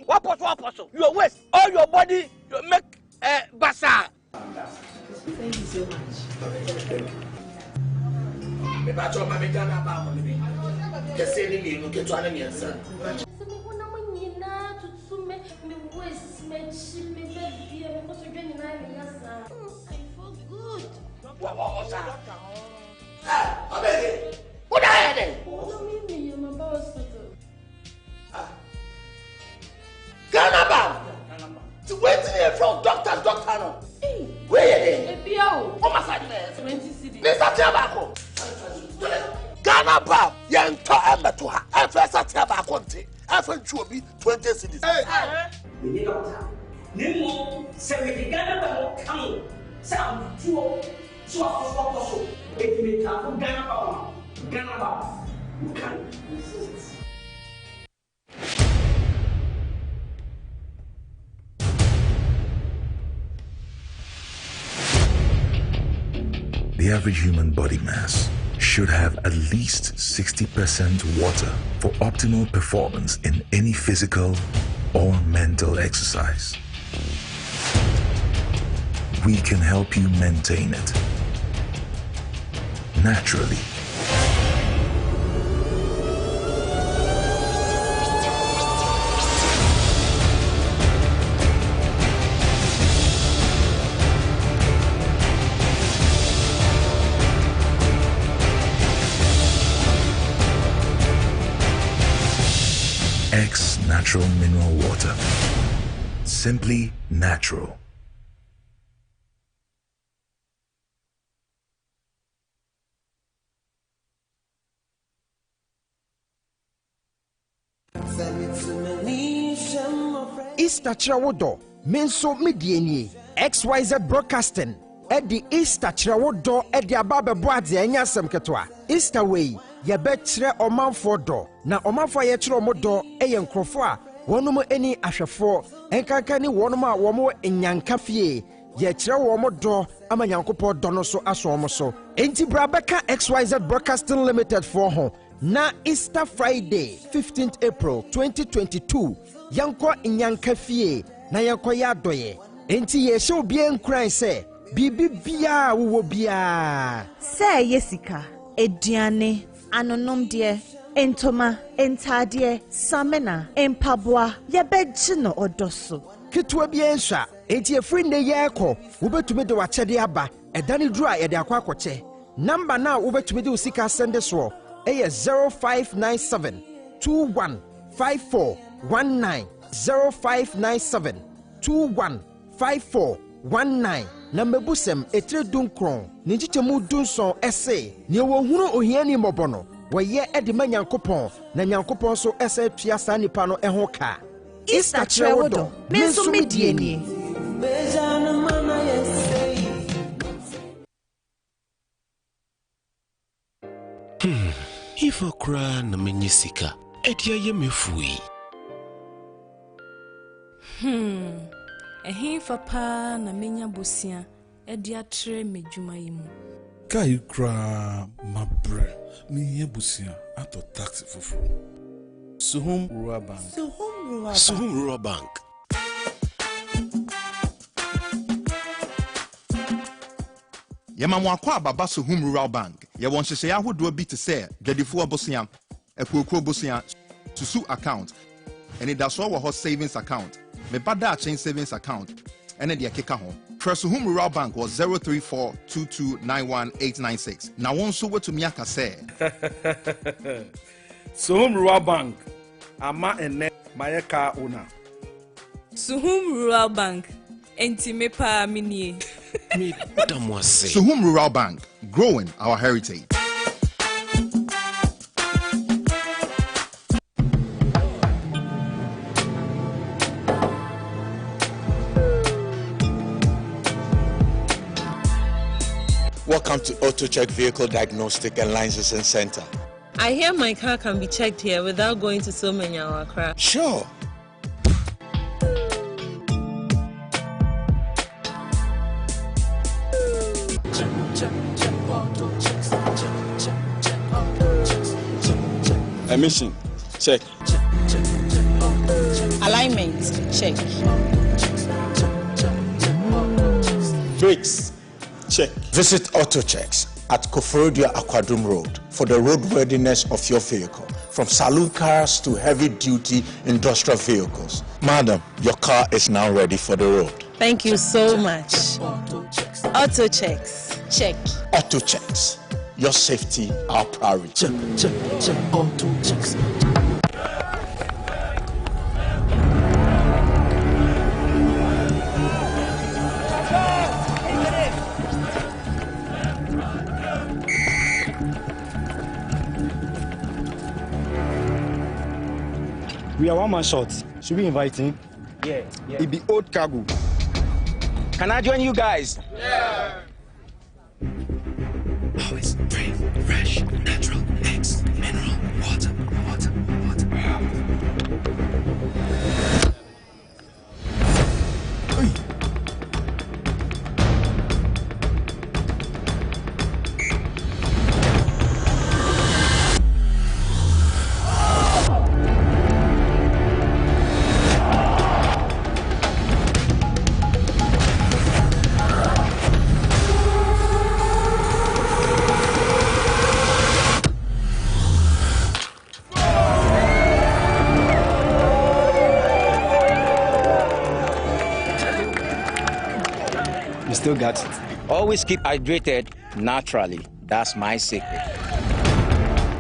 [SPEAKER 10] wapostle, your waist, all your body, you make bazaar.
[SPEAKER 11] Thank you so much.
[SPEAKER 12] Thank you. Maybe I told my Ghana about me. Just say me, look at one and answer. What was that? Ah, I beg you. What are you doing? Ghana Bam! To wait here from doctor no. Where are you? Oh, my side.
[SPEAKER 11] 20 cities.
[SPEAKER 12] Mr. Tiabako. Ghana Bam! Yanto Ematoha. FS Tiabako. FS 20 cities.
[SPEAKER 11] Hey! Nemo, say Ghana Bam come. Sound two. So if you can Ghana Bam, you can resist.
[SPEAKER 3] The average human body mass should have at least 60% water for optimal performance in any physical or mental exercise. We can help you maintain it naturally. X Natural Mineral Water. Simply natural.
[SPEAKER 2] Easter Chirawodo, Mensah Mediani, XYZ Broadcasting, Eddie Easter Chirawodo, Eddie Ababe Boadze, Enyasem Ketwa, Easter Way, Yabetre Omanfodo, na Omanfo Yetro Modo, Eyen Krofwa, Wonumo Eni Ashafo, Enkankani Wonuma Womo Enyankafie, Yetre Womodo, Amanyankopo Donoso Aswomoso, Enti Brabeka XYZ Broadcasting Limited for home. Na Easter Friday, 15th April 2022, Yanko Inyankafie, na Yanko Yadoye. Enti ye show bien cry say, Bibi bia wo bia.
[SPEAKER 13] Say Yesika, Ediane, Anonom die, Entoma, Entadie, Samena, Empabwa, Yabejino odoso.
[SPEAKER 2] Kitwa bien sha, enti ye free ne yeko, ubetumi de wachede aba, edani dra ye de akwa kwache. Number now ubetumi de usika send so. 0597 215419 0597 215419 na mebusem etre dunkron ninjichemu dunson ese ne wo hunu ohiani mobono woye ede manyankopon na nyankopon so ese tua sa nipa no eho ka
[SPEAKER 13] Easter Trewodo Mensah Mediani
[SPEAKER 14] If I cry na menyisika, etia ye mefui.
[SPEAKER 15] Ehin fa na menya bosia, edia tre medjuma yimu.
[SPEAKER 16] Kai cry mabre, me ye bosia ato taxi fufu. Suhum Rural Bank.
[SPEAKER 14] Suhum Rural Bank.
[SPEAKER 17] Yamamwa kwa baba Suhum Rural Bank. Ya wonhyehyɛ ahodoɔ bi te sɛ dwadifo abosia, ekuokuo bosia, susu account, ɛne daso wɔ hɔ savings account, mebada chain savings account, ɛne deɛ keka ho. Suhum Rural Bank was 034229186. Na wɔn nso wetumi aka sɛ
[SPEAKER 16] Suhum Rural Bank ama ene mayeka owner.
[SPEAKER 15] Suhum Rural Bank entime pa minie.
[SPEAKER 17] Suhum Rural Bank, growing our heritage.
[SPEAKER 18] Welcome to Auto Check Vehicle Diagnostic and Licensing Center.
[SPEAKER 19] I hear my car can be checked here without going to so many Accra.
[SPEAKER 18] Sure.
[SPEAKER 20] Emission, check.
[SPEAKER 19] Alignment, check.
[SPEAKER 20] Brakes,
[SPEAKER 18] Check. Visit AutoChecks at Koforidua Aquadum Road for the roadworthiness of your vehicle, from saloon cars to heavy-duty industrial vehicles. Madam, your car is now ready for the road.
[SPEAKER 19] Thank you so much. AutoChecks. Check.
[SPEAKER 18] AutoChecks. Your safety, our priority.
[SPEAKER 20] Check. AutoChecks.
[SPEAKER 21] We are one man short. Should we invite him?
[SPEAKER 22] Yeah.
[SPEAKER 21] It be old cargo.
[SPEAKER 22] Can I join you guys?
[SPEAKER 20] Yeah. Always brave, fresh, natural, eggs, mineral, water.
[SPEAKER 21] Still got it.
[SPEAKER 22] Always keep hydrated naturally. That's my secret.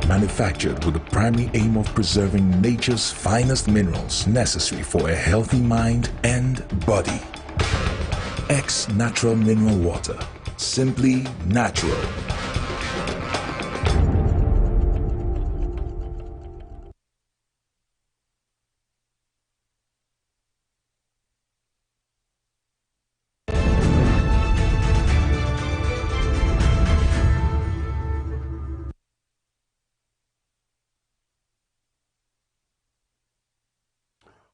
[SPEAKER 3] Manufactured with the primary aim of preserving nature's finest minerals necessary for a healthy mind and body. X Natural Mineral Water. Simply natural.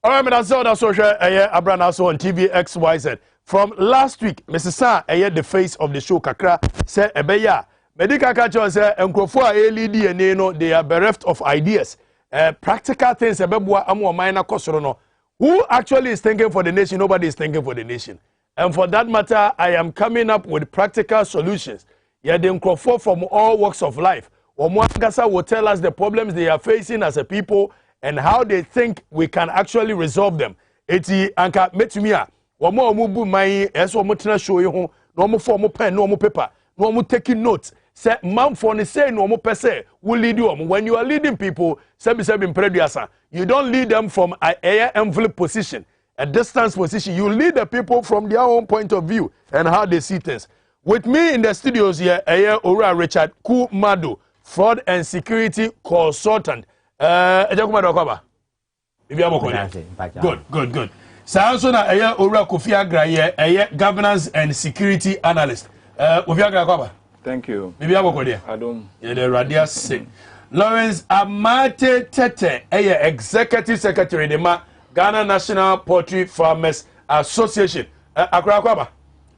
[SPEAKER 1] All right, that's Abranaa on TV XYZ. From last week, Mrs. Sa, the face of the show, Kakra, said, Ebeya, Medical Kacho said, Nkrofo LED, they are bereft of ideas. Practical things, Ebebwa, Amu, Minor Kosorono. Who actually is thinking for the nation? Nobody is thinking for the nation. And for that matter, I am coming up with practical solutions. Yeah, the Nkrofo from all walks of life. Omwangasa will tell us the problems they are facing as a people and how they think we can actually resolve them. Eti anka metumia womo omubu mai eso omutena show yi ho no omo form pen no omo paper no omo taking notes say man for ne say no omo pese will lead you. When you are leading people you don't lead them from a envelope position, a distance position. You lead the people from their own point of view and how they see things. With me in the studios here, Ora Richard Kumado, fraud and security consultant. Good. So na Ora Kofi Agra here, governance and security analyst.
[SPEAKER 23] Thank you.
[SPEAKER 1] Adom. The Radia Singh. Lawrence Amate Tete, executive secretary de Ghana National Poultry Farmers Association. Akra.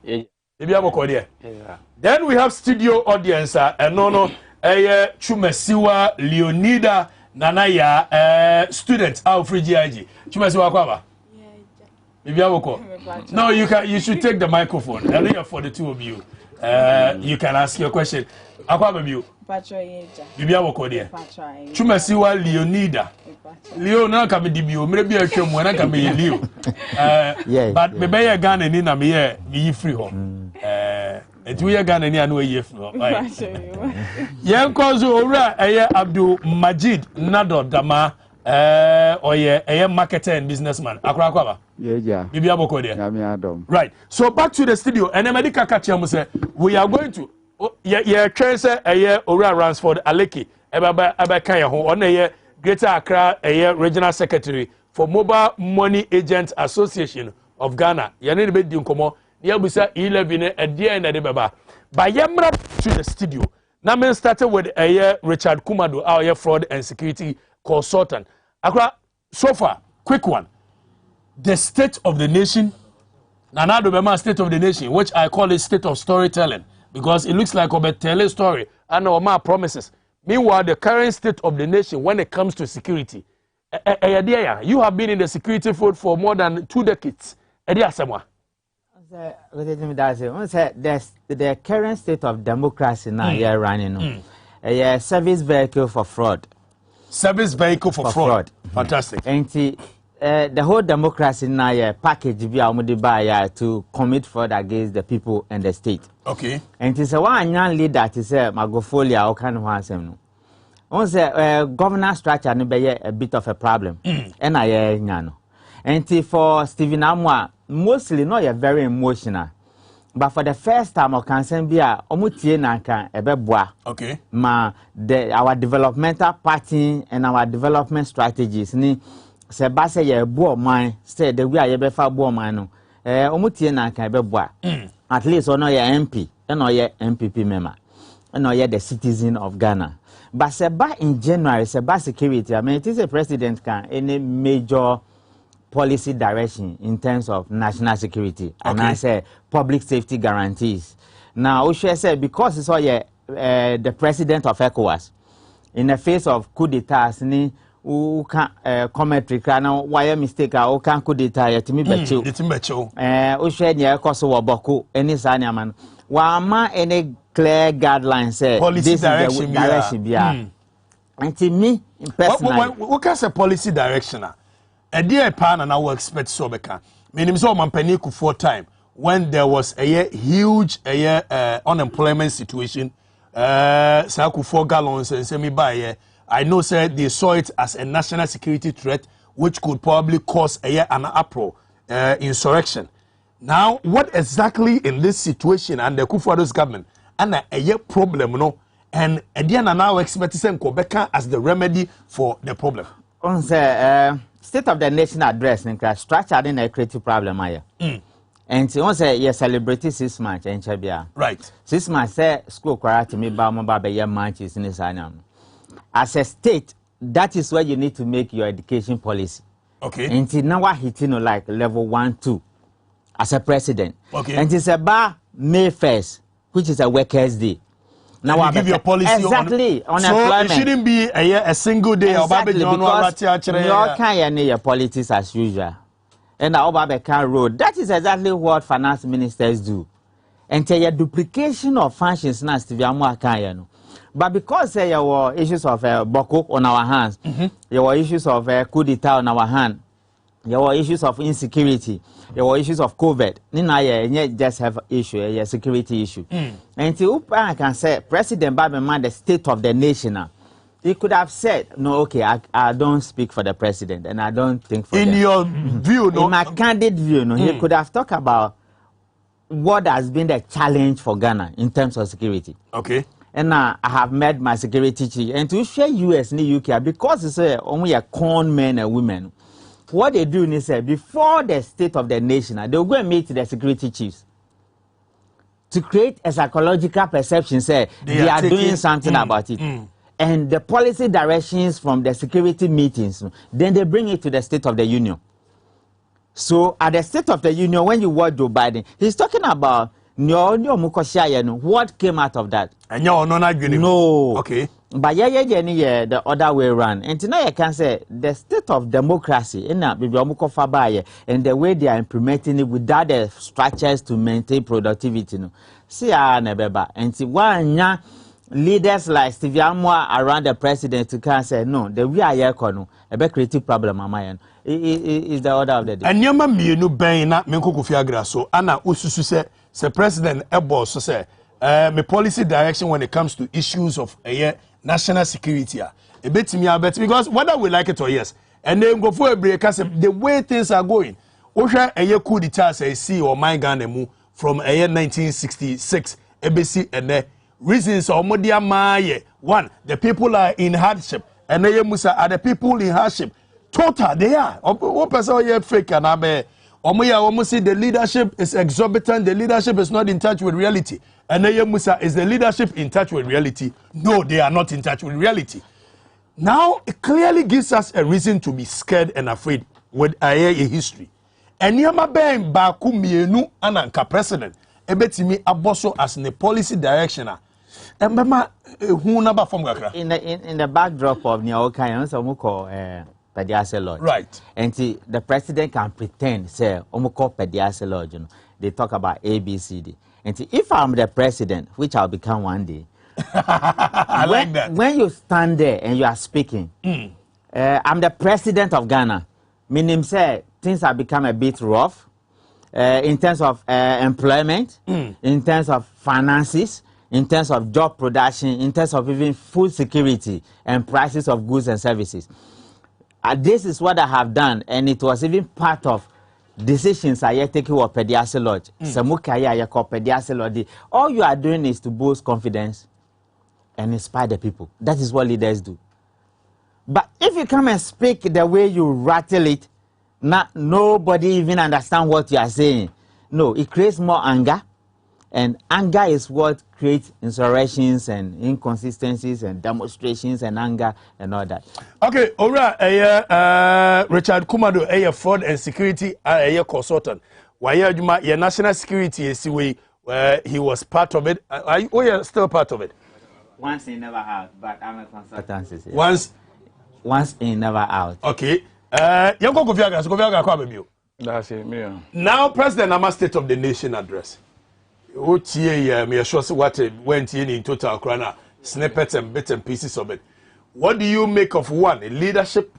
[SPEAKER 1] Then we have studio audience and no Chumesiwa Leonida Nanaya student out free GIG. Chumesiwa Kwaba. No, you should take the microphone. Earlier for the two of you. You can ask your question. Akwaba you. Bibia Wokodia. Chumesiwa Leonida. Leo na kame dibio maybe a show when I come Leo. But bebe Ghana ni na me free home. And we are Ghana ni anu ye free. Yen kozo ora Abdul Majid Nado Dama oye marketer and businessman. Akra kwaba. Bibia Wokodia. Right. So back to the studio and America Kachiamu say we are going to trace Ora Ransford Aleki eba kanya ho on Greater Accra Regional Secretary for Mobile Money Agents Association of Ghana. Yane be di nkomo ya busa E-levy ne edie na de beba. By yamra to the studio. Now men started with Richard Kumado, our fraud and security consultant. Accra, so far, quick one. The state of the nation. Nanado bema state of the nation, which I call it state of storytelling. Because it looks like a tell story and our promises. Meanwhile, the current state of the nation when it comes to security. You have been in the security field for more than 2 decades.
[SPEAKER 4] The current state of democracy now you're running a service vehicle for fraud.
[SPEAKER 1] Service vehicle for fraud. Fantastic.
[SPEAKER 4] And the whole democracy now package to commit fraud against the people and the state.
[SPEAKER 1] Okay.
[SPEAKER 4] And it's a one young leader to say Magofolia or kind of one. Also, governance structure be a bit of a problem. And I know. And for Stephen Amwa, mostly not very emotional. But for the first time, I can say, "Omutie nanka ebeboa."
[SPEAKER 1] Okay.
[SPEAKER 4] Our developmental party and our development strategies ni se ba se ye bo man say the way ye be fa bo man no. Omutie nanka ebeboa. At least ono ye MP, ono ye MPP member, ono ye the citizen of Ghana. But se ba in January, se ba security. I mean, it is a president can any major policy direction in terms of national security and I say public safety guarantees. Now, Oshe said because it's all the president of ECOWAS in the face of coup d'etat, ni who can commentary now why mistake who can coup d'etat yet me becho. Oshe nye koso waboko any sanya man. Wama any clear guidelines say
[SPEAKER 1] policy
[SPEAKER 4] this
[SPEAKER 1] direction
[SPEAKER 4] is the direction be. And to me personally,
[SPEAKER 1] what can say policy direction? A dear pan and I will expect so beka. Meaning so man panic for time when there was a huge unemployment situation. Saku 4 gallons and semi buy. I know said they saw it as a national security threat which could probably cause an uproar, insurrection. Now, what exactly in this situation and the Kufuor's government and a problem, no, and again now expecting Quebec as the remedy for the problem.
[SPEAKER 4] On State of the Nation address and structure in a creative problem. And so say yes, celebrate 6 months and Chabia.
[SPEAKER 1] Right.
[SPEAKER 4] 6 months say school karate me ba year marches in this anam. As a state, that is where you need to make your education policy.
[SPEAKER 1] Okay.
[SPEAKER 4] And now what hitting like level 1, 2 as a president.
[SPEAKER 1] Okay.
[SPEAKER 4] And it's about May 1st, which is a workers' day.
[SPEAKER 1] Now I give your policy
[SPEAKER 4] exactly on
[SPEAKER 1] so
[SPEAKER 4] employment.
[SPEAKER 1] It shouldn't be a single day.
[SPEAKER 4] Exactly, because your kind of politics as usual. And our Babekan road. That is exactly what finance ministers do. And tell you duplication of functions now Steve. But because there were issues of Boko on our hands, there were issues of coup d'etat on our hand, there were issues of insecurity, there were issues of COVID. Nina just have issue, a security issue. And I can say President Babeman, the state of the nation. He could have said, no, okay, I don't speak for the president and I don't think for
[SPEAKER 1] in them. Your view, no?
[SPEAKER 4] In my candid view, no, he could have talked about what has been the challenge for Ghana in terms of security.
[SPEAKER 1] Okay.
[SPEAKER 4] And I have met my security chief and to share US and the UK because it's only a con men and women. What they do is before the state of the nation, they will go and meet the security chiefs to create a psychological perception. Say they are doing something about it. And the policy directions from the security meetings, then they bring it to the State of the Union. So at the State of the Union, when you watch Joe Biden, he's talking about what came out of that. No.
[SPEAKER 1] Okay.
[SPEAKER 4] But the other way around. And tonight I can say the state of democracy and the way they are implementing it without the structures to maintain productivity. See, and one leaders like Stevie Amwa around the president to can say no, the way I hear a creative problem is the order of the day.
[SPEAKER 1] And Yama Mienu Ben na Menko Kufiagra so Anna Ususu say President Ebo so say my policy direction when it comes to issues of national security a bit me a bet because whether we like it or yes and then go for a break the way things are going Osha a coup d'etat say see or my Ghana mu from 1966 ABC and reasons or modia maye one the people are in hardship and Musa are the people in hardship total they are one person fake and abe almost say the leadership is exorbitant, the leadership is not in touch with reality. And Musa is the leadership in touch with reality? No, they are not in touch with reality. Now, it clearly gives us a reason to be scared and afraid with a history. And Yama Ben Baku Mienu Ananka president, Ebetimi Aboso as the policy directioner. And Mama, who number from
[SPEAKER 4] in the backdrop of Nyaoka, Samuko. Right. And the president can pretend, say, Omoko Pediase Lord, they talk about ABCD. And if I'm the president, which I'll become one day,
[SPEAKER 1] I like that.
[SPEAKER 4] When you stand there and you are speaking, I'm the president of Ghana, meaning say things have become a bit rough in terms of employment, in terms of finances, in terms of job production, in terms of even food security and prices of goods and services. This is what I have done, and it was even part of decisions I had taken with Pediase Lodge. All you are doing is to boost confidence and inspire the people. That is what leaders do. But if you come and speak the way you rattle it, nobody even understands what you are saying. No, it creates more anger. And anger is what creates insurrections and inconsistencies and demonstrations and anger and all that.
[SPEAKER 1] Okay, Ora, Richard Kumado, fraud and security consultant. Why your national security is he was part of it. Are you still part of it?
[SPEAKER 4] Once in, never out, but I'm a consultant.
[SPEAKER 1] Once
[SPEAKER 4] in, never out.
[SPEAKER 1] Okay. That's
[SPEAKER 23] it, me.
[SPEAKER 1] Now, President Nama State of the Nation address. Me sure what went in total crana snippets and bits and pieces of it. What do you make of one leadership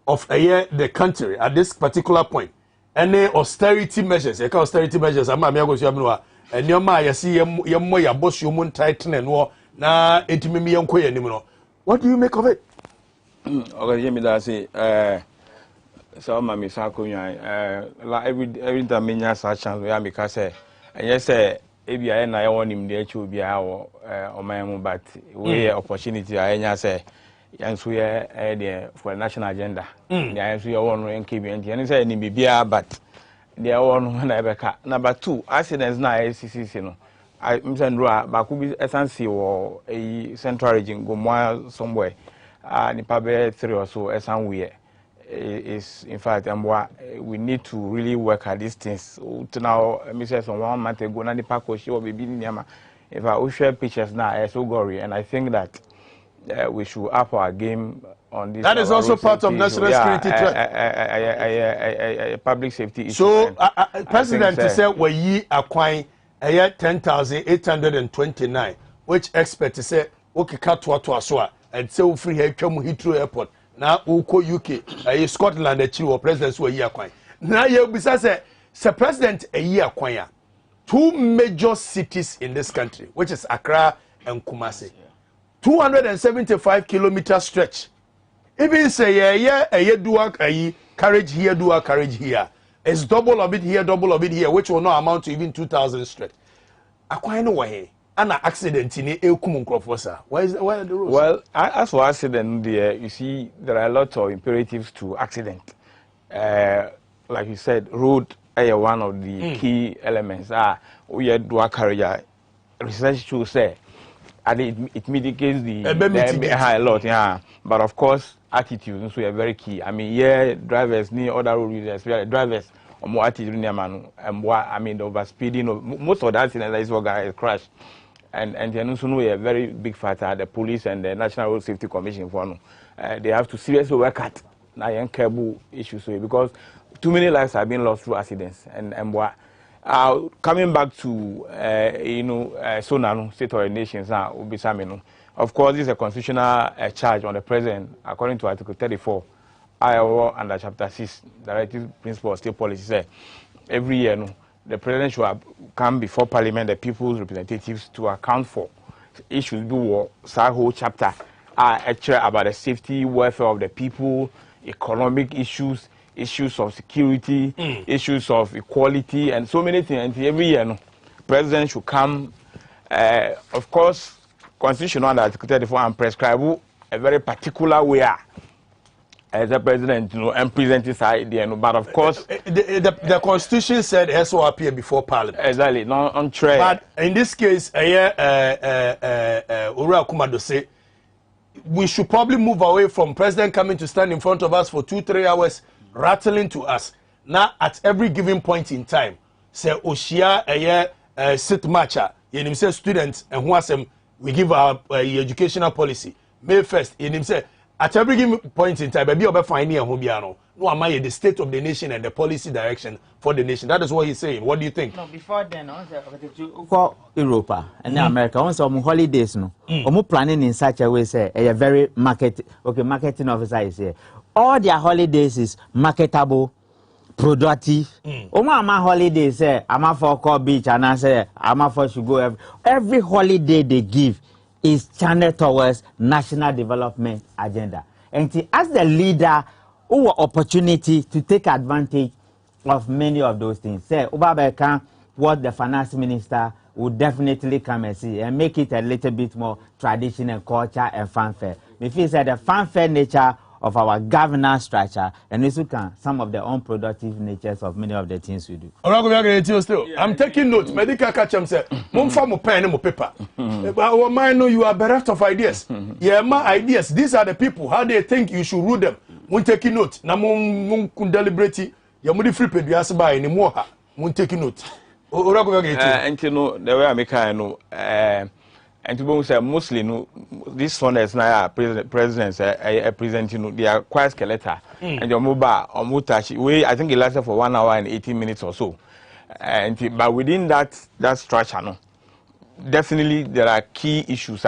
[SPEAKER 1] of the country at this particular point? Any austerity measures? Austerity measures. I'm going to and your ma see your boss you moon tighten and war na etimi yanko yanimno. What do you make of it?
[SPEAKER 23] Okay, me that say so mama sako every time me nya such chance we am because say and yes say ebi aye na ye wonim de achi obi awo oman but we opportunity aye nya say yanso ye dey for national agenda yanso ye won no nkbi and say ni bibia but there one na ebeka. Number 2 accidents na ACCC no I msandro ba ku bi essence wo central region go more somewhere ni pabe 3 or so somewhere is in fact we need to really work at these things to now Mrs. on 1 month ago na the park she will be niama if I share pictures now so gory and I think that we should up our game on this.
[SPEAKER 1] That is also part of national security threat.
[SPEAKER 23] Public safety issue.
[SPEAKER 1] So President said we ye acquire 10,829 which experts say okay cut to so and say free here Heathrow airport. Now, Uko UK, Scotland, the chief presidents were year coin. Now, you besides say president a year coin. 2 major cities in this country, which is Accra and Kumasi. 275-kilometer stretch. Even say a dual carriage here, dual carriage here. It's double of it here, which will not amount to even 2,000 stretch. Acquire no way. An accident in a why are the rules?
[SPEAKER 23] Well, as for accident, you see, there are a lot of imperatives to accident. Like you said, road is one of the key elements. We are dual carriage. Research shows say, and it mitigates a lot. Yeah, but of course, attitude so are very key. I mean, drivers need other road users, drivers. Or more attitude in man, and the overspeeding. Most of the accidents is what guys crash. And then also know a very big factor, the police and the National Road Safety Commission for they have to seriously work at young cable issues because too many lives have been lost through accidents and coming back to Sonano, State of the Nations now of course this is a constitutional charge on the president according to Article 34 Iowa under Chapter 6 Directive Principle of State Policy say every year the president should come before Parliament, the people's representatives, to account for issues do that whole chapter actually about the safety, welfare of the people, economic issues, issues of security, issues of equality, and so many things. And every year, president should come. Of course, constitutional under Article 34 and prescribe a very particular way. As a president, and present his idea, but of course,
[SPEAKER 1] the Constitution said it will appear before Parliament.
[SPEAKER 23] Exactly, not on trade.
[SPEAKER 1] But in this case, Ura Kumado say we should probably move away from president coming to stand in front of us for 2-3 hours, rattling to us. Now, at every given point in time, say Oshia sit matcha. You say students and who we give our educational policy. May 1st, say. at every point in time, baby, you'll be finding a hobiano. No, am I the state of the nation and the policy direction for the nation? That is what he's saying. What do you think?
[SPEAKER 4] No, before then, also Europe and America, also holidays, no, planning in such a way, say a very marketing officer is here. All their holidays is marketable, productive. My holidays say I'm for call beach and I say I'm for should go every holiday they give is channeled towards national development agenda. And as the leader, who opportunity to take advantage of many of those things. Say, Obabeka, what the finance minister would definitely come and see and make it a little bit more traditional culture and fanfare. If he said the fanfare nature of our governance structure and also can some of the unproductive natures of many of the things we do.
[SPEAKER 1] I'm taking notes. Medical catch him say, "Mum for mo pen and mo paper." Our mind know you are bereft of ideas. Yeah, my ideas. These are the people. How they think you should rule them. Mun taking note. Na mun kun deliberate. Ya mudi free peduas by ni mo ha. Mun taking note.
[SPEAKER 23] And you know the way I make I know. And to be say mostly no, this one is now presidents presenting they are quite skeletal and your mobile or mutachi way I think it lasted for 1 hour and 18 minutes or so, and but within that structure no, definitely there are key issues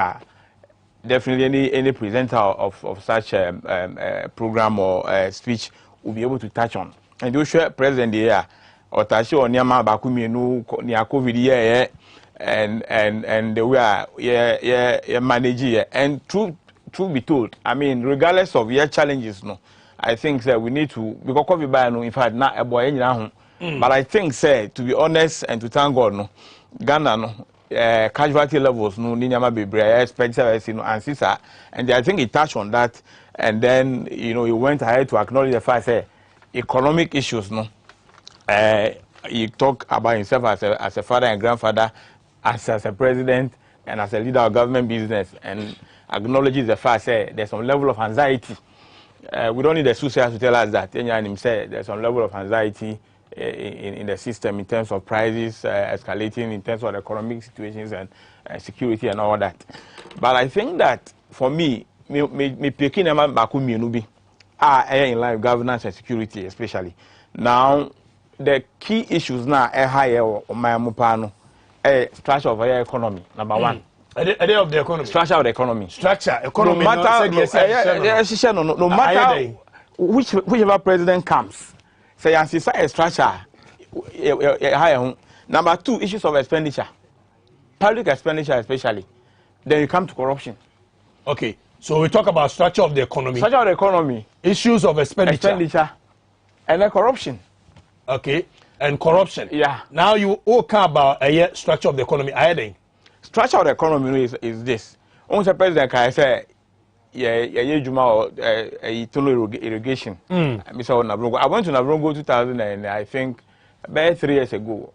[SPEAKER 23] definitely any presenter of such a program or speech will be able to touch on, and you sure president here or touch on Yama Bakumi no near COVID yeah. And the way manage it. And truth be told, I mean, regardless of your challenges, no, I think that we need to because COVID by no, in fact, not a boy but I think say to be honest and to thank God, no, Ghana no, casualty levels no, ninyama bebre expensive, you know, and sister, and I think he touched on that, and then he went ahead to acknowledge the fact that economic issues, no, he talked about himself as a father and grandfather. As a president and as a leader of government business, and acknowledges the fact that there's some level of anxiety. We don't need the social to tell us that. There's some level of anxiety in the system in terms of prices escalating, in terms of economic situations and security and all that. But I think that for me picking in line governance and security especially. Now the key issues now are higher on my mupano. Structure of our economy, number one.
[SPEAKER 1] A day of the economy.
[SPEAKER 23] Structure of the economy.
[SPEAKER 1] Structure, economy.
[SPEAKER 23] No matter whichever president comes, say a structure. Number two, issues of expenditure, public expenditure especially. Then you come to corruption.
[SPEAKER 1] Okay, so we talk about structure of the economy.
[SPEAKER 23] Structure of the economy.
[SPEAKER 1] Issues of expenditure,
[SPEAKER 23] and then corruption.
[SPEAKER 1] Okay. And corruption.
[SPEAKER 23] Yeah.
[SPEAKER 1] Now you all care about a structure of the economy.
[SPEAKER 23] Structure of the economy is this. Once a president can say, tunnel irrigation. I went to Nabrongo 2000 and I think about 3 years ago,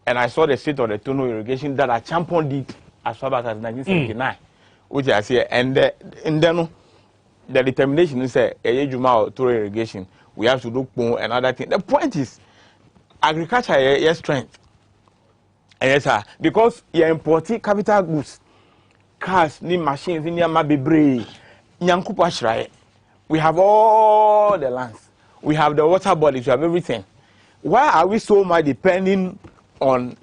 [SPEAKER 23] and I saw the state of the tunnel irrigation that I championed it as far back as 1979, which I say, and then the determination is a tunnel irrigation. We have to look more and other things. The point is. Agriculture is strength. Yes, sir. Because you import capital goods, cars, new machines, new mabibre, nyankupa shrai. We have all the lands. We have the water bodies. We have everything. Why are we so much depending on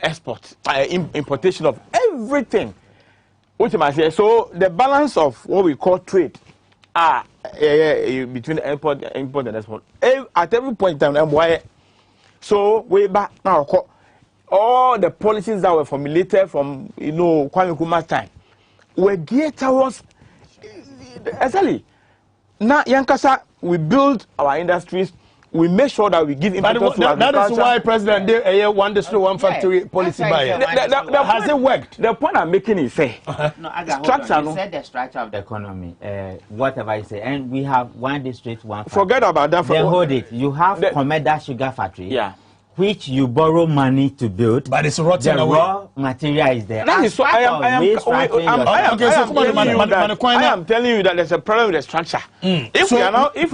[SPEAKER 23] export, importation of everything? So the balance of what we call trade, between import and export, at every point in time, so way back now, all the policies that were formulated from Kwame Nkrumah's time were geared towards essentially. Now, Yankasa, we build our industries. We make sure that we give impetus to agriculture.
[SPEAKER 1] That is why President did one district, one factory policy by has it worked?
[SPEAKER 23] The point I'm making is say,
[SPEAKER 4] structure. You said the structure of the economy, whatever I say, and we have one district, one factory.
[SPEAKER 23] Forget about that.
[SPEAKER 4] Then hold it. You have Komeda Sugar Factory.
[SPEAKER 23] Yeah.
[SPEAKER 4] Which you borrow money to build,
[SPEAKER 1] but it's rotten away.
[SPEAKER 4] Raw material is there.
[SPEAKER 23] That is so I am telling you that there's a problem with the structure. If we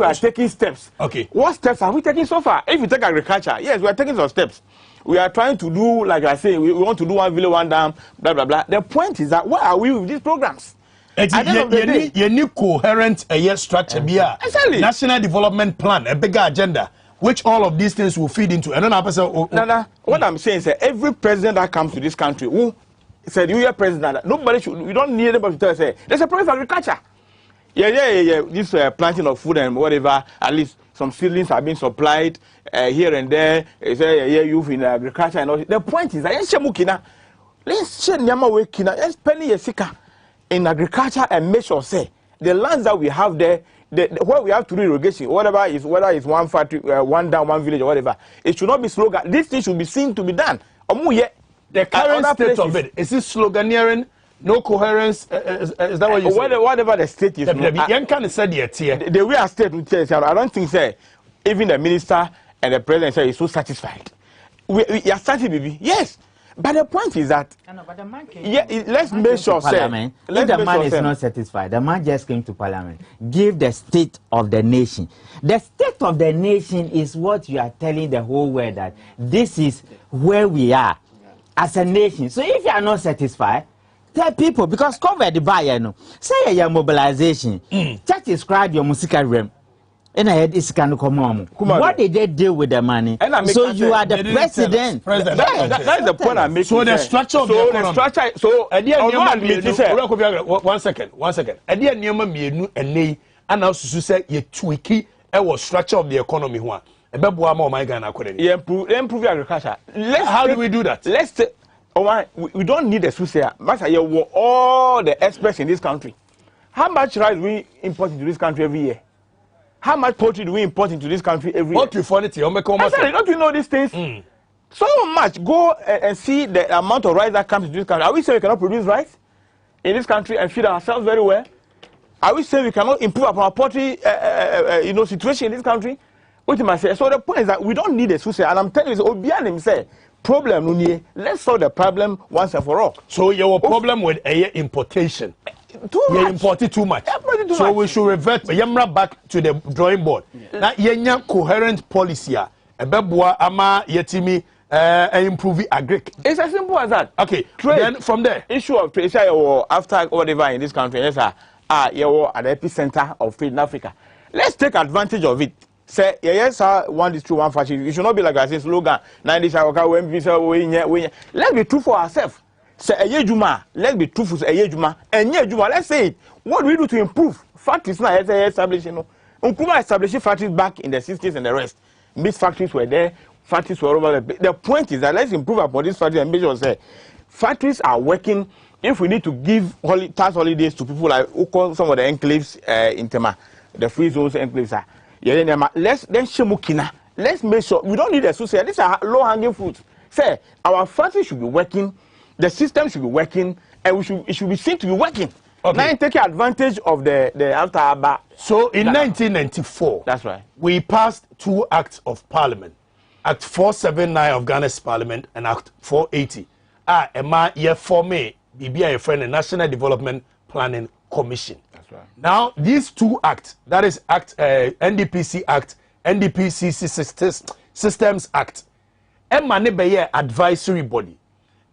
[SPEAKER 23] are taking steps,
[SPEAKER 1] okay,
[SPEAKER 23] what steps are we taking so far? If we take agriculture, yes, we are taking some steps. We are trying to do, like I say, we want to do one village, one dam, blah blah blah. The point is that where are we with these programs?
[SPEAKER 1] You need coherent structure, national development plan, a bigger agenda, which all of these things will feed into. And then
[SPEAKER 23] what I'm saying is that every president that comes to this country who said you are president, nobody should. We don't need anybody to tell us. There's a problem for agriculture. Yeah. This planting of food and whatever. At least some seedlings are being supplied here and there. Youth in agriculture and all. The point is that let's share Nyama Kina. Let's penny Yesika in agriculture and make sure say the lands that we have there, where we have to do irrigation, whether it's one factory, one down, one village, or whatever, it should not be slogan. This thing should be seen to be done.
[SPEAKER 1] The current state of it is this sloganeering, no coherence. Is that what you say?
[SPEAKER 23] Whatever the state is, the way our state would say, I don't think say even the minister and the president say is so satisfied. We are satisfied, baby. Yes. But the point is that let's make sure
[SPEAKER 4] if the man is not satisfied, the man just came to parliament. Give the state of the nation. The state of the nation is what you are telling the whole world that this is where we are as a nation. So if you are not satisfied, tell people, because cover the buyer, say your mobilization. Just describe your musical realm. And I had this kind of command. What did they do with the money? So you are the president.
[SPEAKER 23] That's the point I'm making.
[SPEAKER 1] So the structure of the economy. So one second. Idea Nioma Mienu and Nay, and also say ye tweaky structure of the economy.
[SPEAKER 23] Improve agriculture.
[SPEAKER 1] How do we do that?
[SPEAKER 23] Let's say, we don't need a sucia. Master, you were all the experts in this country. How much rice we import into this country every year? How much poultry do we import into this country every year?
[SPEAKER 1] Don't
[SPEAKER 23] you know these things? So much. Go and see the amount of rice that comes into this country. Are we saying we cannot produce rice in this country and feed ourselves very well? Are we saying we cannot improve our poultry situation in this country? What am I saying? So the point is that we don't need a suicide. And I'm telling you, Obian himself, problem, let's solve the problem once and for all.
[SPEAKER 1] So your problem with importation.
[SPEAKER 23] You
[SPEAKER 1] imported too much. So we should revert back to the drawing board. Now, yenya coherent policy. Ebebua ama yetimi improve agric.
[SPEAKER 23] It's as simple as that.
[SPEAKER 1] Okay. Trade. Then from there,
[SPEAKER 23] issue of trade. After whatever in this country, yes, you're at the epicenter of trade in Africa. Let's take advantage of it. Say yes, one is true, one fashion. It should not be like I say slogan. Let's be true for ourselves. Say Juma, let's be truthful. Say Juma, and Juma. Let's say it. What do we do to improve? Factories now establishing. Nkrumah established factories back in the 60s and the rest. These factories were there. Factories were over there. The point is that let's improve upon these factories and make sure say factories are working. If we need to give tax holidays to people like who call some of the enclaves in Tema, the free zones enclaves are. Let's make sure we don't need a social. These are low-hanging fruits. Say our factories should be working. The system should be working, and it should be seen to be working. Okay. Now, take advantage of the after Abba.
[SPEAKER 1] So, in 1994,
[SPEAKER 23] that's right,
[SPEAKER 1] we passed 2 acts of parliament: Act 479 of Ghana's parliament and Act 480. Ye for me, BBI friend, the National Development Planning Commission.
[SPEAKER 23] That's right.
[SPEAKER 1] Now, these 2 acts, that is Act NDPC Act, NDPCC Systems Act, Emanebe advisory body.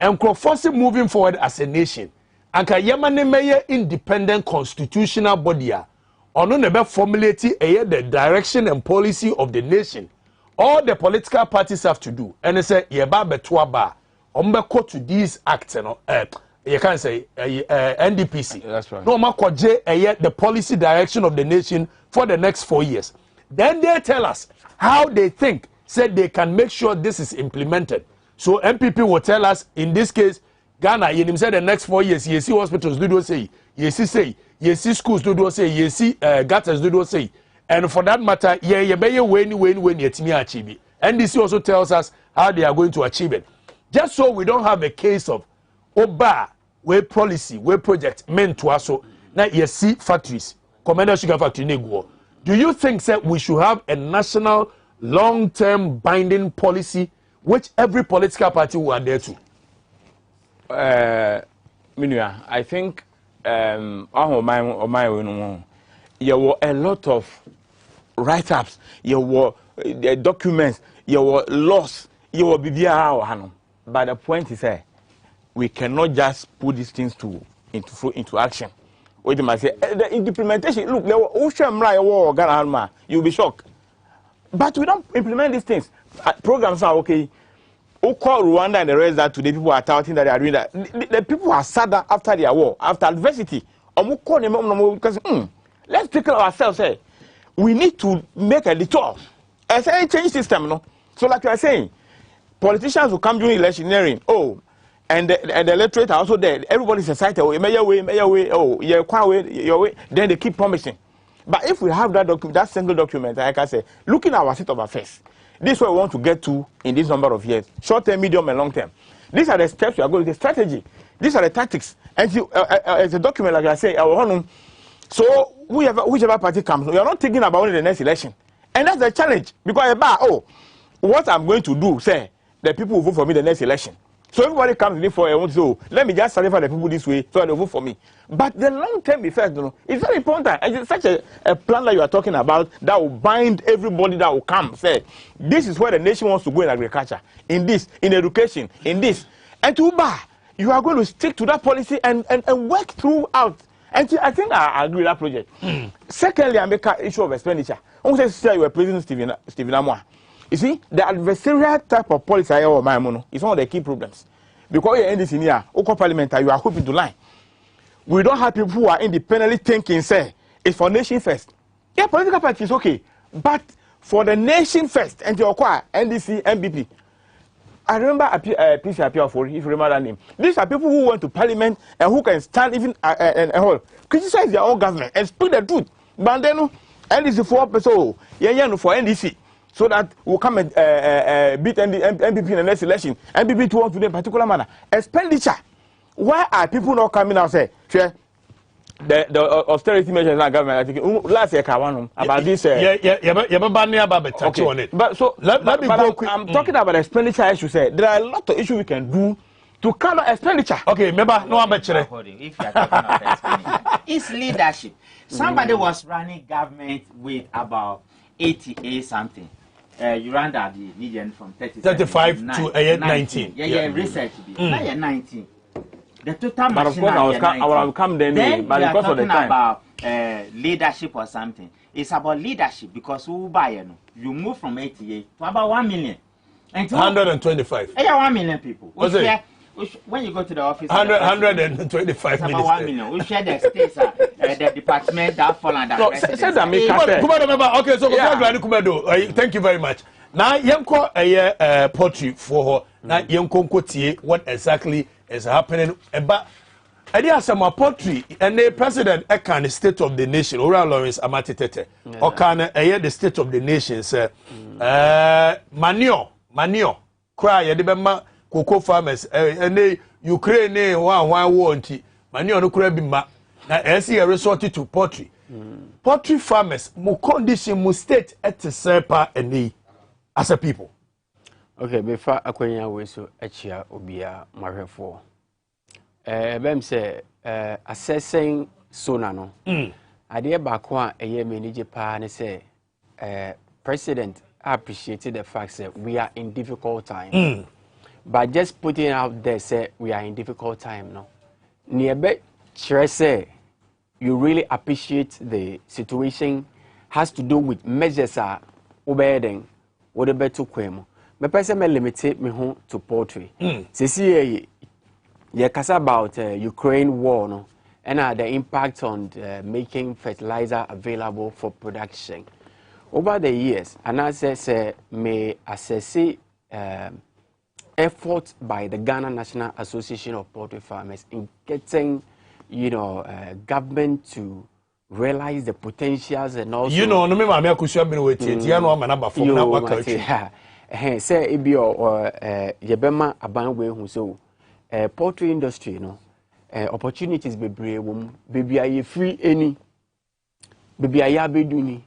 [SPEAKER 1] And Crawford moving forward as a nation. And Yamane Maye independent constitutional body. Ono nebe formulating the direction and policy of the nation. All the political parties have to do. And they say, Yeba betwa ba. Ombe to these acts, you can say NDPC.
[SPEAKER 23] That's right.
[SPEAKER 1] No makoje the policy direction of the nation for the next 4 years. Then they tell us how they think, said they can make sure this is implemented. So MPP will tell us, in this case, Ghana, you said the next 4 years, you see hospitals do say, you see schools do say, you see gutters do say. And for that matter, you be when you achieve it. NDC also tells us how they are going to achieve it. Just so we don't have a case of Oba, way policy, way project, meant to us. So now you see factories, Commander Sugar Factory, do you think that we should have a national long-term binding policy which every political party will adhere to?
[SPEAKER 23] I think there were a lot of write-ups, there were documents, there were laws, there were BBR. But the point is, we cannot just put these things into action. Wait a minute. The implementation, look, you'll be shocked. But we don't implement these things. Programs are okay. Who call Rwanda and the rest that today people are touting that they are doing that. The people are sadder after their war, after adversity. Let's pick ourselves. Hey. We need to make a detour. I say change system, no. So like you are saying, politicians will come during electioneering. Oh, and the electorate are also there. Everybody's excited. Oh, your way. Oh, your way. Then they keep promising. But if we have that single document, like I say, looking at our state of affairs, this is what we want to get to in this number of years, short term, medium, and long term. These are the steps we are going to, the strategy. These are the tactics. And as a document, like I say, so whichever party comes, we are not thinking about only the next election. And that's the challenge. Because what I'm going to do, say, the people will vote for me the next election. So everybody comes in for a want to let me just satisfy the people this way so they vote for me. But the long-term effect, is very important. And it's such a plan that you are talking about that will bind everybody that will come. Say, this is where the nation wants to go in agriculture, in this, in education, in this. And you are going to stick to that policy and work throughout. And I think I agree with that project. Secondly, I make an issue of expenditure. I want to say you were President Stephen Amwa. You see, the adversarial type of policy is one of the key problems. Because you're in this in here, parliamentary, you are hoping to lie. We don't have people who are independently thinking, say, it's for nation first. Yeah, political party is okay. But for the nation first, and you acquire NDC, MBP. I remember PC Apia for if you remember that name. These are people who went to parliament and who can stand even and criticize their own government and speak the truth. But then NDC for NDC. So that we'll come and beat MPP in the next election. MPP to want to do in a particular manner. Expenditure. Why are people not coming out and say, the austerity measures in the government, I think, last year, about this.
[SPEAKER 1] Okay.
[SPEAKER 23] But so, let me go quick. I'm talking about expenditure issues. There are a lot of issues we can do to cover expenditure.
[SPEAKER 1] Okay, remember, no, I'm
[SPEAKER 4] if you are talking about expenditure, it's leadership. Somebody was running government with about 88 something. You ran that the region from
[SPEAKER 1] 35 to 19.
[SPEAKER 4] Yeah, research. Now you're 19. The total
[SPEAKER 23] but of course, I will come then but because of the time.
[SPEAKER 4] About leadership or something. It's about leadership because you move from 88 to about 1 million.
[SPEAKER 1] And 125.
[SPEAKER 4] Yeah, 1 million people.
[SPEAKER 1] What's it?
[SPEAKER 4] When you go to the office,
[SPEAKER 1] 125
[SPEAKER 4] million. 1 million. We share the states, the department that fall under.
[SPEAKER 1] Okay, so thank you very much. Now, Yanko a poetry for her. Now, Yanko tie what exactly is happening. But I did some poetry and the president can the state of the nation. Ora Lawrence Amatete. Or can the state of the nation say manure. Cry the cocoa farmers and they Ukraine one warranty. Manure no could be ma. Now, I see a resort to poultry. Poultry farmers, mu condition, mu state at the serpa and they as a people.
[SPEAKER 5] Okay, before Akwenya we so achia obia marefo. Bem say assessing sona no. Ade ba ko a eye manage pa ne say president appreciated the fact that we are in difficult time. But just putting out there say we are in difficult time no. Niebe say you really appreciate the situation has to do with measures are obeying what the better kwemo. Me person me limit me home to poultry. See ye kasa about Ukraine war no and the impact on making fertilizer available for production. Over the years, and I say may assess effort by the Ghana National Association of Poultry Farmers in getting government to realize the potentials and also
[SPEAKER 1] no me ma me akusu abin waiting you know man aba from na waka
[SPEAKER 5] say e bi yebema aban we hu so poultry industry no opportunities bebre wom bebi aye free any bebi aye abeduni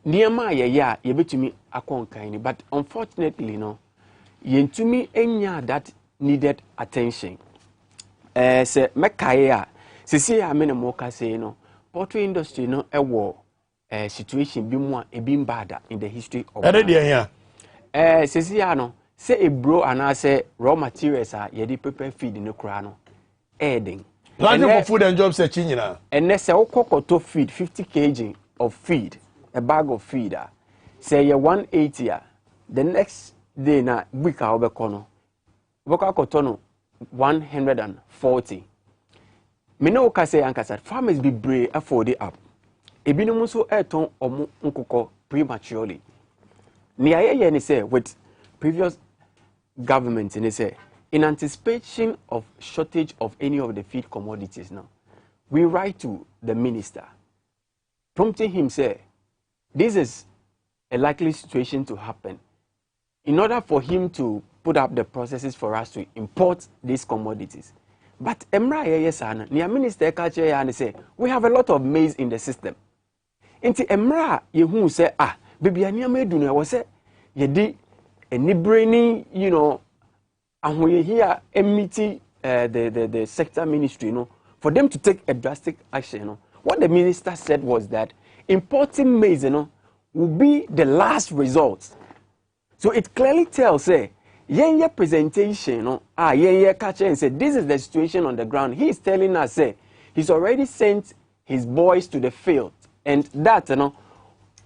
[SPEAKER 5] niema aye ya yebetumi akonkan ni but unfortunately no yentumi enya that needed attention say mekaye a sisi a me mo ka say no poultry industry no ewo situation bi mu a ebi mbada in the history of sisi a no say e bro and I say raw materials a ye di prepare feed no kra no adding
[SPEAKER 1] Planting for food and jobs searching, you know.
[SPEAKER 5] And let's say to feed 50 kg of feed, a bag of feed. Say you're 180. The next day na week I'll be kono. Boka kotono 140. Me no ka say ankasa farmers be brave afford it up. Ebinom nso eton omo nkokɔ prematurely. Ni ayeye ni say with previous government ni say in anticipation of shortage of any of the feed commodities now, we write to the minister, prompting him say, this is a likely situation to happen. In order for him to put up the processes for us to import these commodities. But Emra Yesana, the minister say, we have a lot of maize in the system. Inti Emra Yehu say, baby, I near do was say, ye any brainy, you know, and we hear MT the sector ministry, you know, for them to take a drastic action, you know. What the minister said was that importing maize, you know, will be the last resort. So it clearly tells, say, yeah, presentation, you know, catcher and said, this is the situation on the ground. He is telling us, say, he's already sent his boys to the field, and that, you know,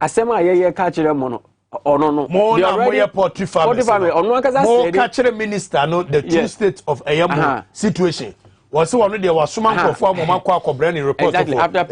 [SPEAKER 5] asema catcher mono. Oh no. More
[SPEAKER 1] poultry farmers. More catcher minister no the two states of Ayamo situation. Was one day was someone for form of report. Exactly. After